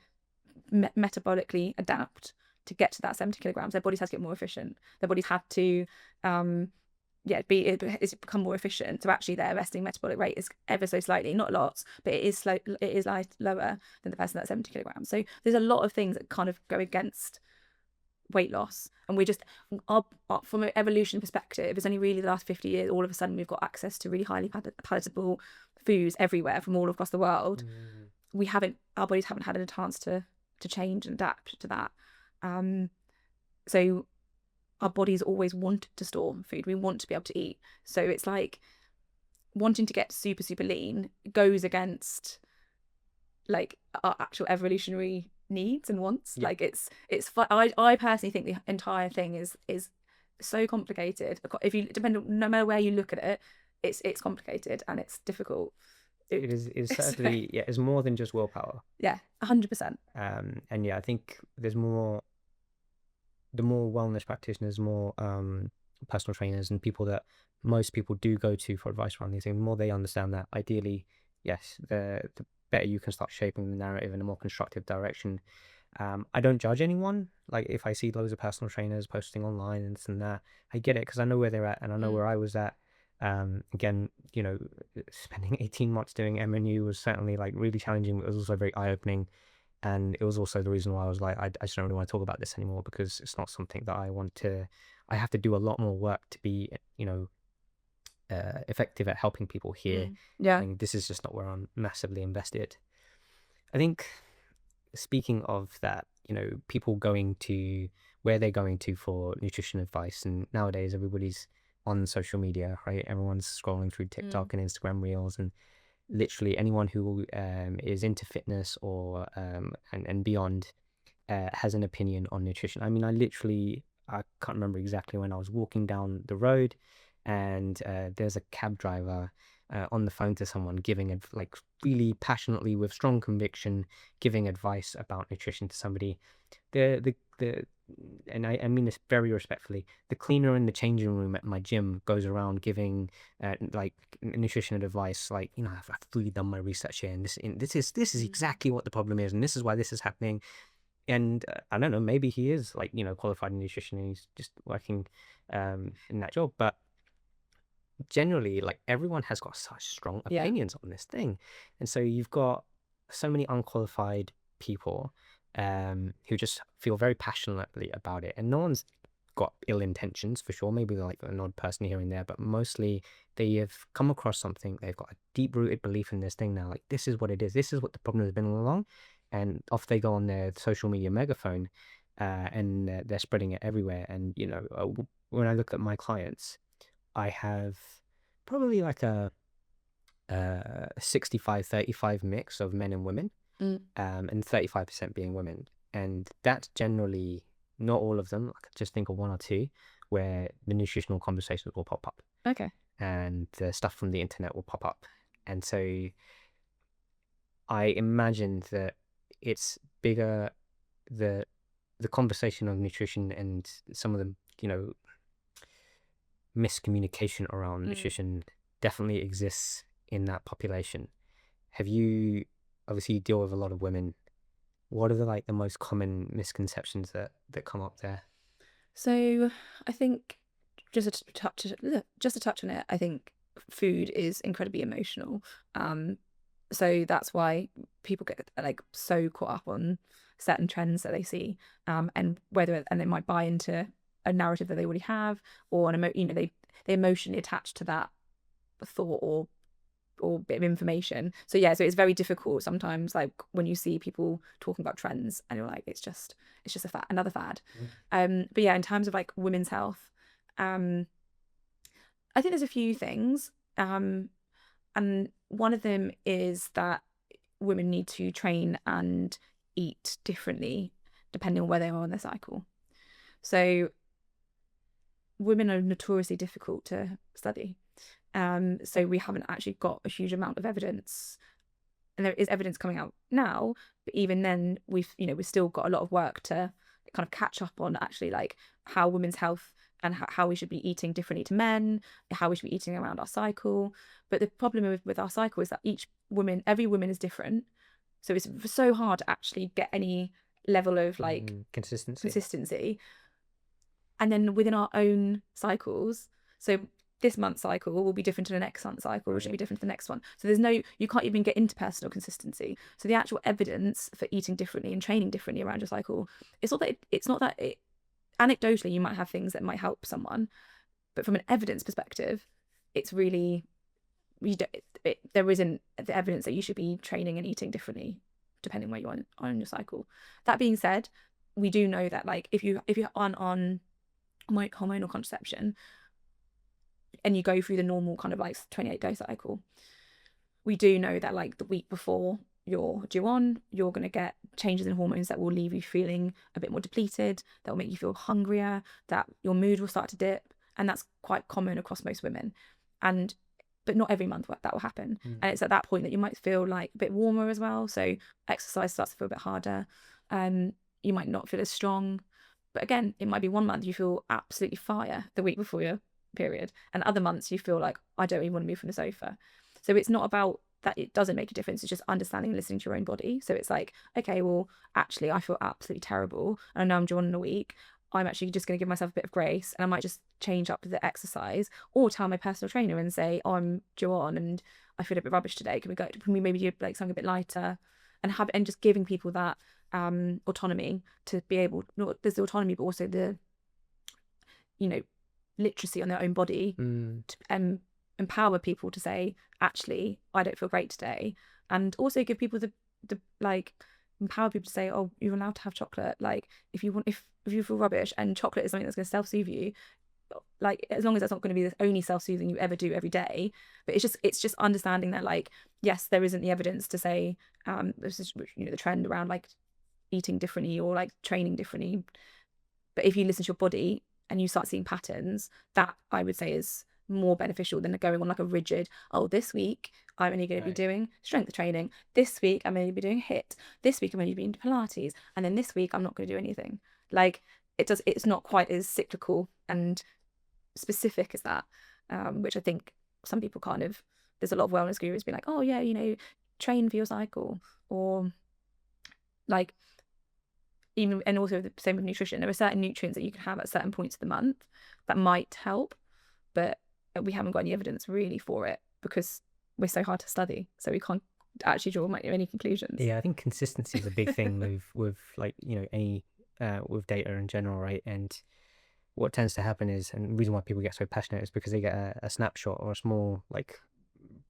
metabolically adapt to get to that 70 kilograms. Their bodies had to get more efficient. Their bodies had to it's become more efficient. So actually their resting metabolic rate is ever so slightly, not lots, but it is lower than the person that's 70 kilograms. So there's a lot of things that kind of go against weight loss, and we just from an evolution perspective, it's only really the last 50 years all of a sudden we've got access to really highly palatable foods everywhere from all across the world. Our bodies haven't had a chance to change and adapt to that. So our bodies always want to store food. We want to be able to eat. So it's like wanting to get super, super lean goes against like our actual evolutionary needs and wants. Like I personally think the entire thing is so complicated. If you no matter where you look at it, it's complicated and it's difficult. It's certainly it's more than just willpower. 100%. And I think there's the more wellness practitioners, more personal trainers and people that most people do go to for advice around these things, the more they understand that ideally, yes, the better you can start shaping the narrative in a more constructive direction. I don't judge anyone. Like if I see loads of personal trainers posting online and this and that, I get it because I know where they're at and I know where I was at. Again, spending 18 months doing MNU was certainly like really challenging. It was also very eye-opening. And it was also the reason why I was like, I just don't really want to talk about this anymore because it's not something that I have to do a lot more work to be, effective at helping people here. Yeah. And this is just not where I'm massively invested. I think speaking of that, people going to where they're going to for nutrition advice, and nowadays everybody's on social media, right? Everyone's scrolling through TikTok and Instagram Reels, and literally anyone who is into fitness or and beyond has an opinion on nutrition. I mean, I can't remember exactly when I was walking down the road, and there's a cab driver on the phone to someone giving it like really passionately with strong conviction, giving advice about nutrition to somebody. The and I mean this very respectfully. The cleaner in the changing room at my gym goes around giving like nutrition advice, like I've really done my research here, and this is exactly what the problem is, and this is why this is happening. And I don't know, maybe he is like qualified in nutrition and he's just working in that job, but generally like everyone has got such strong opinions on this thing, and so you've got so many unqualified people who just feel very passionately about it, and no one's got ill intentions for sure, maybe like an odd person here and there, but mostly they have come across something, they've got a deep-rooted belief in this thing now, like this is what it is, this is what the problem has been all along, and off they go on their social media megaphone, and they're spreading it everywhere. And when I look at my clients, I have probably like a 65-35 mix of men and women, and 35% being women. And that's generally not all of them. I could just think of one or two where the nutritional conversations will pop up. Okay. And the stuff from the internet will pop up. And so I imagine that it's bigger, the conversation of nutrition and some of the, miscommunication around nutrition definitely exists in that population. Obviously you deal with a lot of women. What are the most common misconceptions that come up there? So I think just to touch on it, I think food is incredibly emotional. So that's why people get like so caught up on certain trends that they see, and they might buy into a narrative that they already have, or they emotionally attach to that thought or bit of information. So it's very difficult sometimes, like when you see people talking about trends and you're like, it's just another fad. But in terms of like women's health, I think there's a few things, and one of them is that women need to train and eat differently depending on where they are on their cycle. So women are notoriously difficult to study. So we haven't actually got a huge amount of evidence, and there is evidence coming out now, but even then we've still got a lot of work to kind of catch up on actually like how women's health and how we should be eating differently to men, how we should be eating around our cycle. But the problem with our cycle is that every woman is different. So it's so hard to actually get any level of like consistency. And then within our own cycles, so this month's cycle will be different to the next month's cycle, which will be different to the next one. So you can't even get into personal consistency. So the actual evidence for eating differently and training differently around your cycle, it's not that anecdotally you might have things that might help someone, but from an evidence perspective, it's really, there isn't the evidence that you should be training and eating differently depending where you are on your cycle. That being said, we do know that like if you aren't on hormonal contraception and you go through the normal kind of like 28-day cycle, we do know that like the week before you're due on, you're going to get changes in hormones that will leave you feeling a bit more depleted, that will make you feel hungrier, that your mood will start to dip, and that's quite common across most women. But not every month that will happen. And it's at that point that you might feel like a bit warmer as well, so exercise starts to feel a bit harder. You might not feel as strong, but again, it might be one month you feel absolutely fire the week before your period, and other months you feel like, I don't even want to move from the sofa. So it's not about that it doesn't make a difference. It's just understanding and listening to your own body. So it's like, okay, well, actually, I feel absolutely terrible, and I know I'm due on in a week. I'm actually just going to give myself a bit of grace, and I might just change up the exercise, or tell my personal trainer and say, oh, I'm due on and I feel a bit rubbish today. Can we maybe do like something a bit lighter, and just giving people that autonomy to be able, not there's the autonomy, but also the, you know, literacy on their own body to empower people to say, actually, I don't feel great today, and also give people the like, empower people to say, oh, you're allowed to have chocolate. Like, if you want, if you feel rubbish and chocolate is something that's going to self-soothe you, like, as long as that's not going to be the only self-soothing you ever do every day. But it's just understanding that, like, yes, there isn't the evidence to say this is, you know, the trend around like eating differently or like training differently, but if you listen to your body and you start seeing patterns, that I would say is more beneficial than going on like a rigid, oh, this week I'm only going to be doing strength training, this week I'm only be doing HIIT, this week I'm only doing Pilates, and then this week I'm not going to do anything. Like, it's not quite as cyclical and specific as that, which I think some people kind of, there's a lot of wellness gurus being like, oh yeah, you know, train for your cycle, or like, even, and also the same with nutrition, there are certain nutrients that you can have at certain points of the month that might help, but we haven't got any evidence really for it because we're so hard to study, so we can't actually draw any conclusions. Yeah, I think consistency is a big thing with like, you know, any with data in general, right? And what tends to happen is, and the reason why people get so passionate is because they get a snapshot or a small like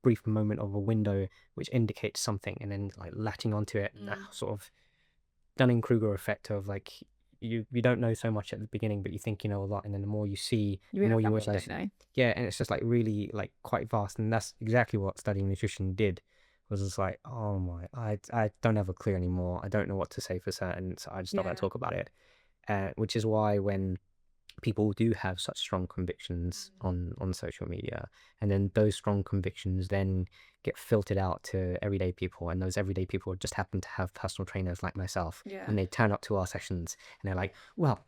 brief moment of a window which indicates something, and then like latching onto it, that sort of Dunning-Kruger effect of like, you don't know so much at the beginning, but you think you know a lot, and then the more you see, the more you realize. Yeah, and it's just like really like quite vast, and that's exactly what studying nutrition did. Was just like, oh my, I don't have a clue anymore. I don't know what to say for certain, so I just not going to talk about it. Which is why when people do have such strong convictions on social media, and then those strong convictions then get filtered out to everyday people, and those everyday people just happen to have personal trainers like myself, and they turn up to our sessions and they're like, well,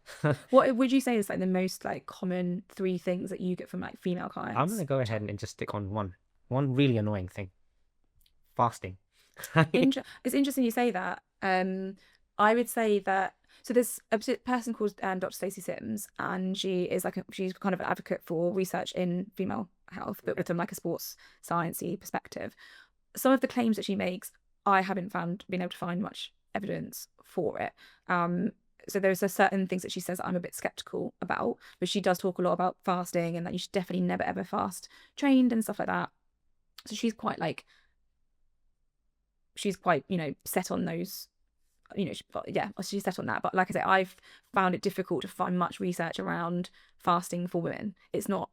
what would you say is like the most like common 3 things that you get from like female clients? I'm gonna go ahead and just stick on one really annoying thing: fasting. It's interesting you say that. I would say that, so there's a person called Dr. Stacey Sims, and she's kind of an advocate for research in female health, but from like a sports sciencey perspective. Some of the claims that she makes, I haven't been able to find much evidence for it. So there's a certain things that she says that I'm a bit skeptical about, but she does talk a lot about fasting and that you should definitely never ever fast trained and stuff like that. So she's quite, you know, set on those, you know, she's set on that. But like I say, I've found it difficult to find much research around fasting for women. It's not,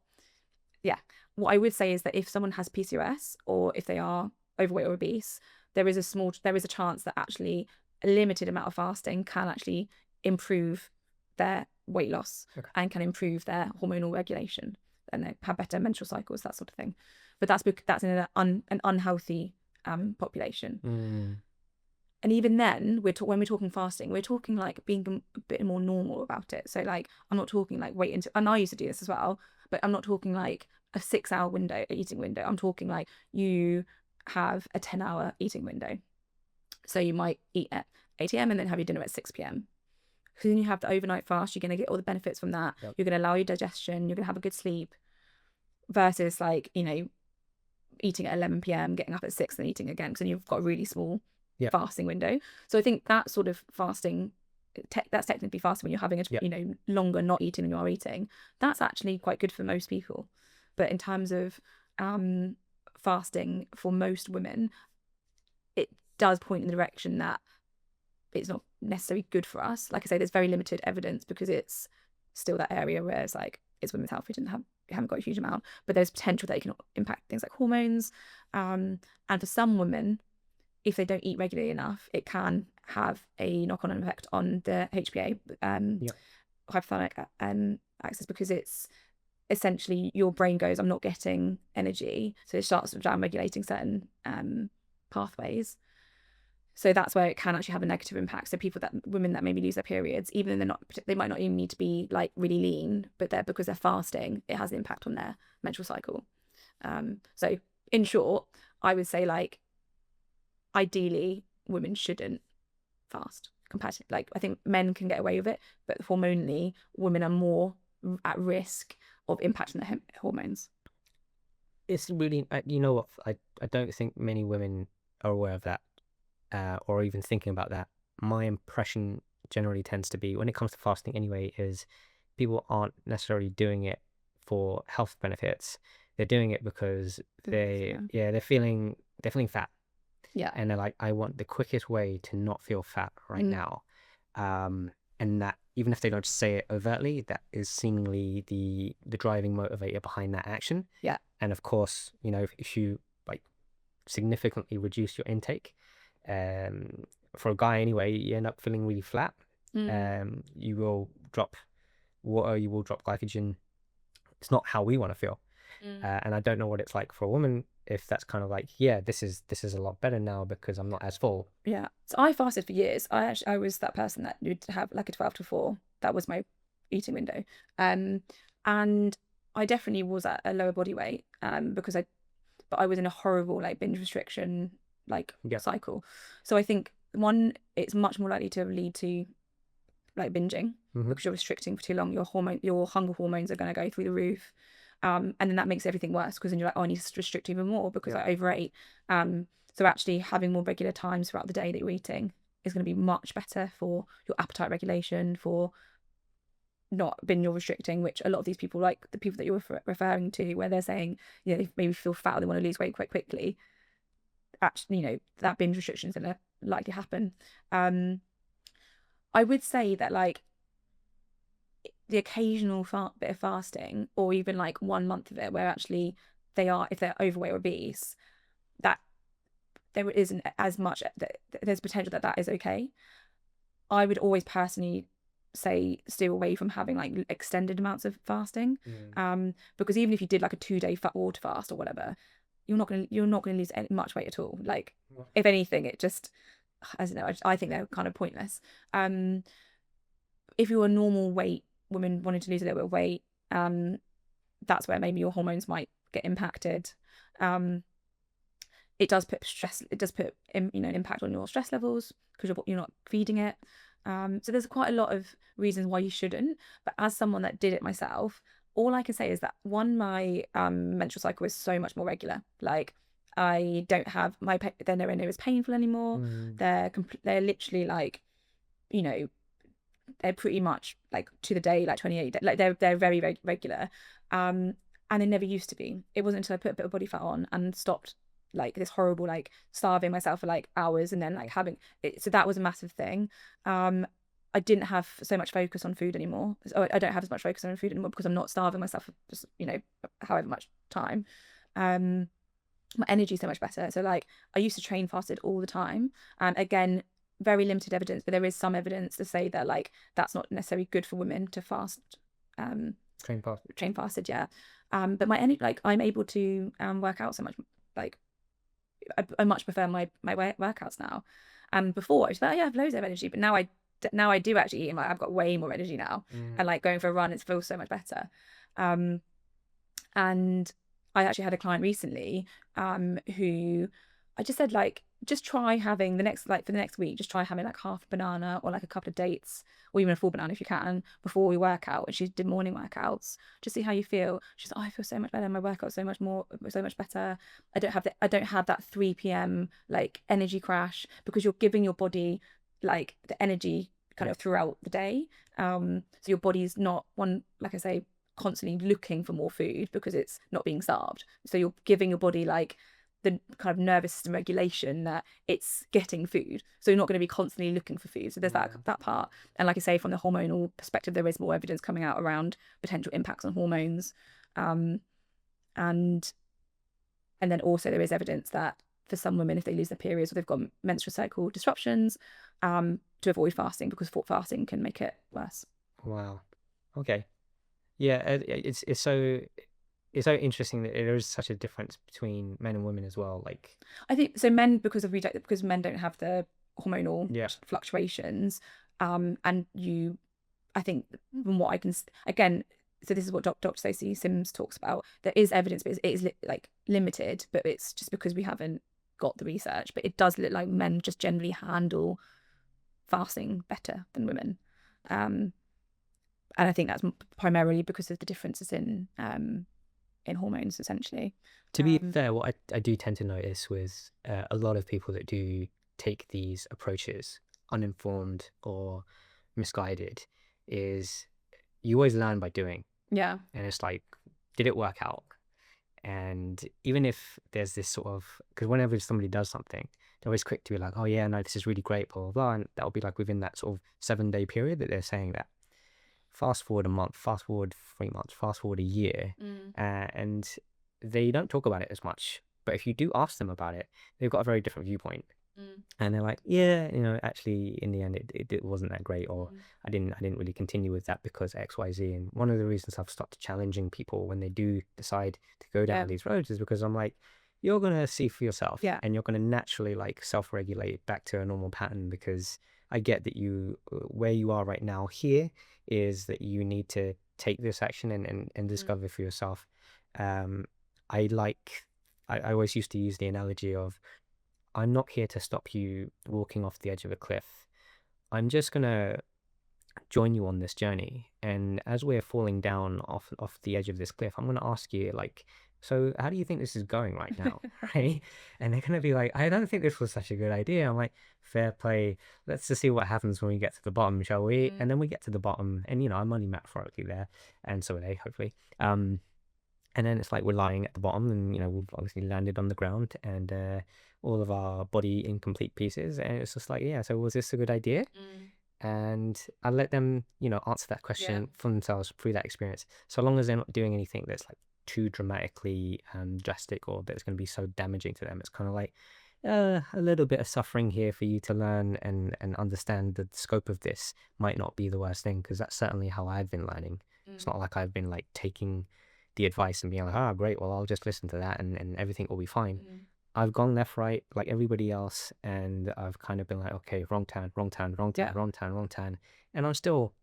what I would say is that if someone has PCOS, or if they are overweight or obese, there is a chance that actually a limited amount of fasting can actually improve their weight loss, and can improve their hormonal regulation, and they have better menstrual cycles, that sort of thing. But that's in an unhealthy population. And even then, when we're talking fasting, we're talking like being a bit more normal about it. So like, I'm not talking like wait until, and I used to do this as well, but I'm not talking like a 6-hour eating window. I'm talking like you have a 10-hour eating window. So you might eat at 8 a.m. and then have your dinner at 6 p.m. So then you have the overnight fast. You're going to get all the benefits from that. You're going to allow your digestion. You're going to have a good sleep. Versus like, you know, eating at 11 p.m, getting up at 6 and eating again, because then you've got a really small fasting window. So I think that sort of fasting, that's technically fasting when you're having a you know, longer not eating than you are eating. That's actually quite good for most people. But in terms of fasting for most women, it does point in the direction that it's not necessarily good for us. Like I say, there's very limited evidence because it's still that area where it's like, it's women's health, we haven't got a huge amount, but there's potential that it can impact things like hormones. And for some women, if they don't eat regularly enough, it can have a knock-on effect on the HPA, hypothalamic axis, because it's essentially your brain goes, I'm not getting energy, so it starts down-regulating certain pathways. So that's where it can actually have a negative impact. So women that maybe lose their periods, even though they might not even need to be like really lean, but because they're fasting, it has an impact on their menstrual cycle. So in short, I would say like ideally women shouldn't fast compared to, like, I think men can get away with it, but hormonally women are more at risk of impacting their hormones. It's really, you know what? I don't think many women are aware of that, or even thinking about that. My impression generally tends to be, when it comes to fasting anyway, is people aren't necessarily doing it for health benefits. They're doing it because they're feeling fat, Yeah. and they're like, I want the quickest way to not feel fat right now. And that, even if they don't say it overtly, that is seemingly the driving motivator behind that action. Yeah. And of course, you know, if you like significantly reduce your intake, for a guy anyway, you end up feeling really flat. You will drop water, you will drop glycogen. It's not how we want to feel. And I don't know what it's like for a woman, if that's kind of like, yeah, this is a lot better now because I'm not as full. Yeah. So I fasted for years. I was that person that would have like a 12 to 4. That was my eating window. And I definitely was at a lower body weight because I was in a horrible like binge restriction like cycle. So I think, one, it's much more likely to lead to like binging because you're restricting for too long. Your hunger hormones are going to go through the roof. And then that makes everything worse because then you're like, oh, I need to restrict even more because I overate. So actually having more regular times throughout the day that you're eating is going to be much better for your appetite regulation, for not binge or restricting, which a lot of these people, like the people that you're referring to, where they're saying, you know, they maybe feel fat or they want to lose weight quite quickly. Actually, you know, that binge restriction is going to likely happen. I would say that like the occasional bit of fasting, or even like 1 month of it where actually if they're overweight or obese, that there isn't as much, there's potential that is okay. I would always personally say steer away from having like extended amounts of fasting, because even if you did like a 2-day water fast or whatever, you're not gonna lose much weight at all. Like, if anything, it just, I don't know, I think they're kind of pointless. If you're a normal weight woman wanting to lose a little bit of weight, that's where maybe your hormones might get impacted. It does put an impact on your stress levels because you're not feeding it. So there's quite a lot of reasons why you shouldn't. But as someone that did it myself, all I can say is that, one, my menstrual cycle is so much more regular. Like, I don't have they're nowhere near as painful anymore. They're literally like, you know, they're pretty much like to the day, like 28 days. Like, they're very, very regular. And they never used to be. It wasn't until I put a bit of body fat on and stopped like this horrible like starving myself for like hours and then like having it. So that was a massive thing. I didn't have so much focus on food anymore. I don't have as much focus on food anymore because I'm not starving myself for just, you know, however much time. My energy is so much better. So like, I used to train fasted all the time, and again, very limited evidence, but there is some evidence to say that like that's not necessarily good for women to fast. Train fasted, yeah. But my energy, like, I'm able to work out so much. Like, I much prefer my workouts now. And before I was like, oh, yeah, I have loads of energy, but now I do actually eat, and like, I've got way more energy now. And like, going for a run, it feels so much better. And I actually had a client recently who I just said, like, just try having for the next week, just try having like half a banana or like a couple of dates, or even a full banana if you can, before we work out. And she did morning workouts. Just see how you feel. She's like, oh, I feel so much better. My workout's so much better. I don't have that 3 p.m. like energy crash, because you're giving your body like the energy kind of throughout the day. So your body's not, like I say, constantly looking for more food because it's not being starved. So you're giving your body like the kind of nervous system regulation that it's getting food. So you're not going to be constantly looking for food. So there's that part. And like I say, from the hormonal perspective, there is more evidence coming out around potential impacts on hormones. And then also there is evidence that for some women, if they lose their periods or they've got menstrual cycle disruptions, to avoid fasting, because fasting can make it worse. Wow. Okay. Yeah, it's so interesting that there is such a difference between men and women as well. Like, I think so, men, because men don't have the hormonal fluctuations, and I think from what I can again. So this is what Dr. Stacey Sims talks about. There is evidence, but it is like limited. But it's just because we haven't got the research, but it does look like men just generally handle fasting better than women. And I think that's primarily because of the differences in hormones, essentially. To be fair, what I do tend to notice with a lot of people that do take these approaches, uninformed or misguided, is you always learn by doing. Yeah. And it's like, did it work out? And even if there's this sort of, because whenever somebody does something, they're always quick to be like, oh yeah, no, this is really great, blah, blah, blah. And that'll be like within that sort of 7-day period that they're saying that. Fast forward a month, fast forward 3 months, fast forward a year, and they don't talk about it as much. But if you do ask them about it, they've got a very different viewpoint. And they're like, yeah, actually in the end it wasn't that great, or I didn't really continue with that because XYZ. And one of the reasons I've started challenging people when they do decide to go down these roads is because I'm like, you're gonna see for yourself, and you're gonna naturally like self-regulate back to a normal pattern, because I get that you, where you are right now here, is that you need to take this action and discover for yourself. I always used to use the analogy of, I'm not here to stop you walking off the edge of a cliff. I'm just gonna join you on this journey. And as we're falling down off the edge of this cliff, I'm gonna ask you, like, so how do you think this is going right now? Right? And they're gonna be like, I don't think this was such a good idea. I'm like, fair play. Let's just see what happens when we get to the bottom, shall we? And then we get to the bottom, and I'm only metaphorically there, and so are they, hopefully. And then it's like we're lying at the bottom, and we've obviously landed on the ground, and all of our body in complete pieces, and it's just like, yeah, so was this a good idea? And I let them answer that question for themselves through that experience, so long as they're not doing anything that's like too dramatically drastic, or that's going to be so damaging to them. It's kind of like a little bit of suffering here for you to learn and understand that the scope of this might not be the worst thing, because that's certainly how I've been learning. It's not like I've been like taking the advice and being like, great, well, I'll just listen to that and everything will be fine. I've gone left, right, like everybody else, and I've kind of been like, okay, wrong turn, wrong turn, wrong turn, wrong turn, wrong turn. And I'm still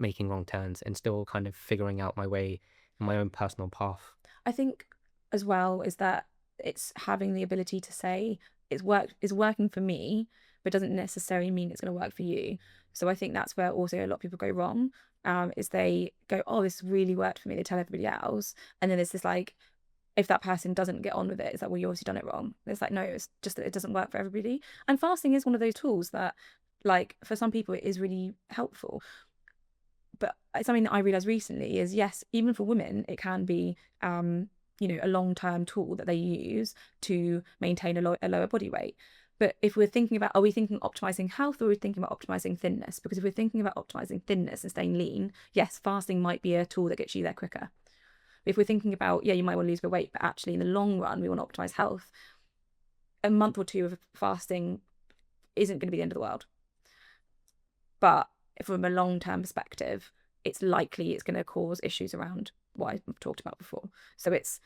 making wrong turns and still kind of figuring out my way, my own personal path. I think as well is that it's having the ability to say it's working for me, but doesn't necessarily mean it's going to work for you. So I think that's where also a lot of people go wrong, is they go, oh, this really worked for me. They tell everybody else. And then there's this like, if that person doesn't get on with it, it's like, well, you obviously done it wrong. It's like, no, it's just that it doesn't work for everybody. And fasting is one of those tools that, like, for some people, it is really helpful. But something that I realized recently is, yes, even for women, it can be, a long-term tool that they use to maintain a lower body weight. But if we're thinking about, are we thinking optimizing health, or are we thinking about optimizing thinness? Because if we're thinking about optimizing thinness and staying lean, yes, fasting might be a tool that gets you there quicker. If we're thinking about, you might want to lose a bit of weight, but actually in the long run, we want to optimize health, a month or two of fasting isn't going to be the end of the world. But from a long-term perspective, it's likely it's going to cause issues around what I've talked about before. So it's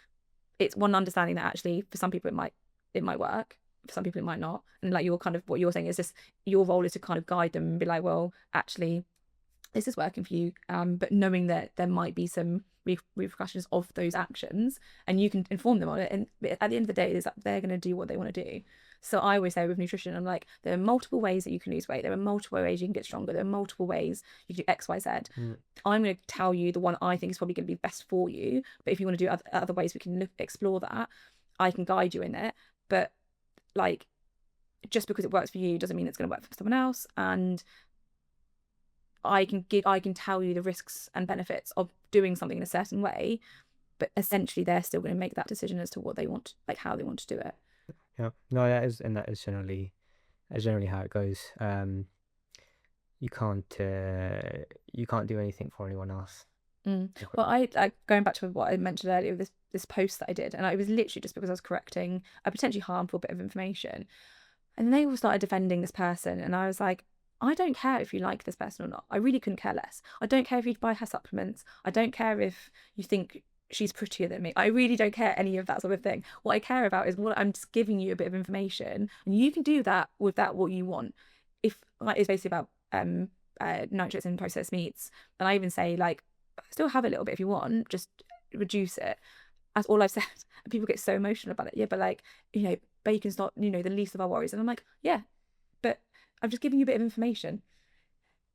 one understanding that actually for some people it might work, for some people it might not. And like what you're saying is just your role is to kind of guide them and be like, well, actually this is working for you, but knowing that there might be some repercussions of those actions, and you can inform them on it. And at the end of the day, is that they're going to do what they want to do. So I always say with nutrition, I'm like, there are multiple ways that you can lose weight. There are multiple ways you can get stronger. There are multiple ways you can do X, Y, Z. I'm going to tell you the one I think is probably going to be best for you. But if you want to do other ways, we can explore that. I can guide you in it. But like, just because it works for you doesn't mean it's going to work for someone else. And I can tell you the risks and benefits of doing something in a certain way, but essentially they're still going to make that decision as to what they want, like how they want to do it. Yeah, no, that is generally how it goes. You can't do anything for anyone else. Well, I going back to what I mentioned earlier, this post that I did, and it was literally just because I was correcting a potentially harmful bit of information, and they all started defending this person, and I was like, I don't care if you like this person or not. I really couldn't care less. I don't care if you buy her supplements. I don't care if you think she's prettier than me. I really don't care any of that sort of thing. What I care about is what I'm just giving you a bit of information, and you can do that with that what you want. If like it's basically about nitrates in processed meats, and I even say like still have a little bit if you want, just reduce it. That's all I've said. And people get so emotional about it. Yeah, but like bacon's not, the least of our worries. And I'm like, yeah, but I'm just giving you a bit of information.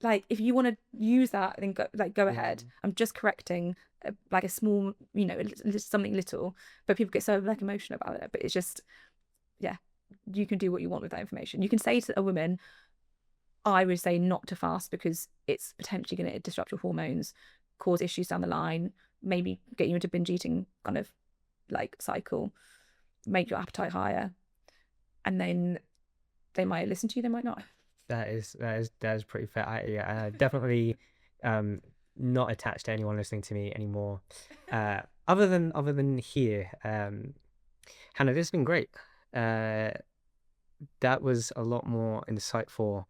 Like, if you want to use that, then go ahead. I'm just correcting like a small, something little, but people get so like emotional about it. But it's just, yeah, you can do what you want with that information. You can say to a woman, I would say not to fast because it's potentially going to disrupt your hormones, cause issues down the line, maybe get you into binge eating kind of like cycle, make your appetite higher, and then they might listen to you, they might not. That is pretty fair. I definitely not attached to anyone listening to me anymore. Other than here. Hannah, this has been great. That was a lot more insightful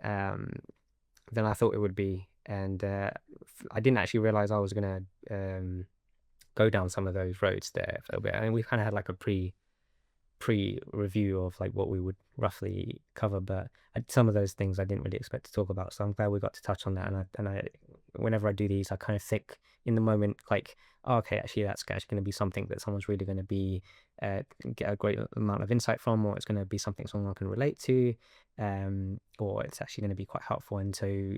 than I thought it would be, and I didn't actually realize I was gonna go down some of those roads there for a bit. I mean, we kind of had like a pre-review of like what we would roughly cover, but some of those things I didn't really expect to talk about. So I'm glad we got to touch on that. And I whenever I do these, I kind of think in the moment like, oh, okay, actually that's actually going to be something that someone's really going to be get a great amount of insight from, or it's going to be something someone can relate to, or it's actually going to be quite helpful. And so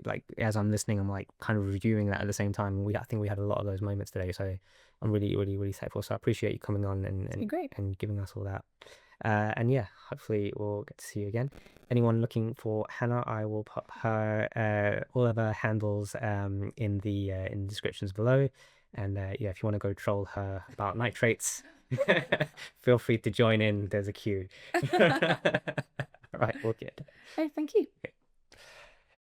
like as I'm listening, I'm like kind of reviewing that at the same time. I think we had a lot of those moments today, so I'm really, really, really thankful. So I appreciate you coming on and giving us all that. And yeah, hopefully we'll get to see you again. Anyone looking for Hannah, I will put her all of her handles in the descriptions below. And yeah, if you want to go troll her about nitrates, feel free to join in. There's a queue. Right, all good. Oh, thank you. Okay.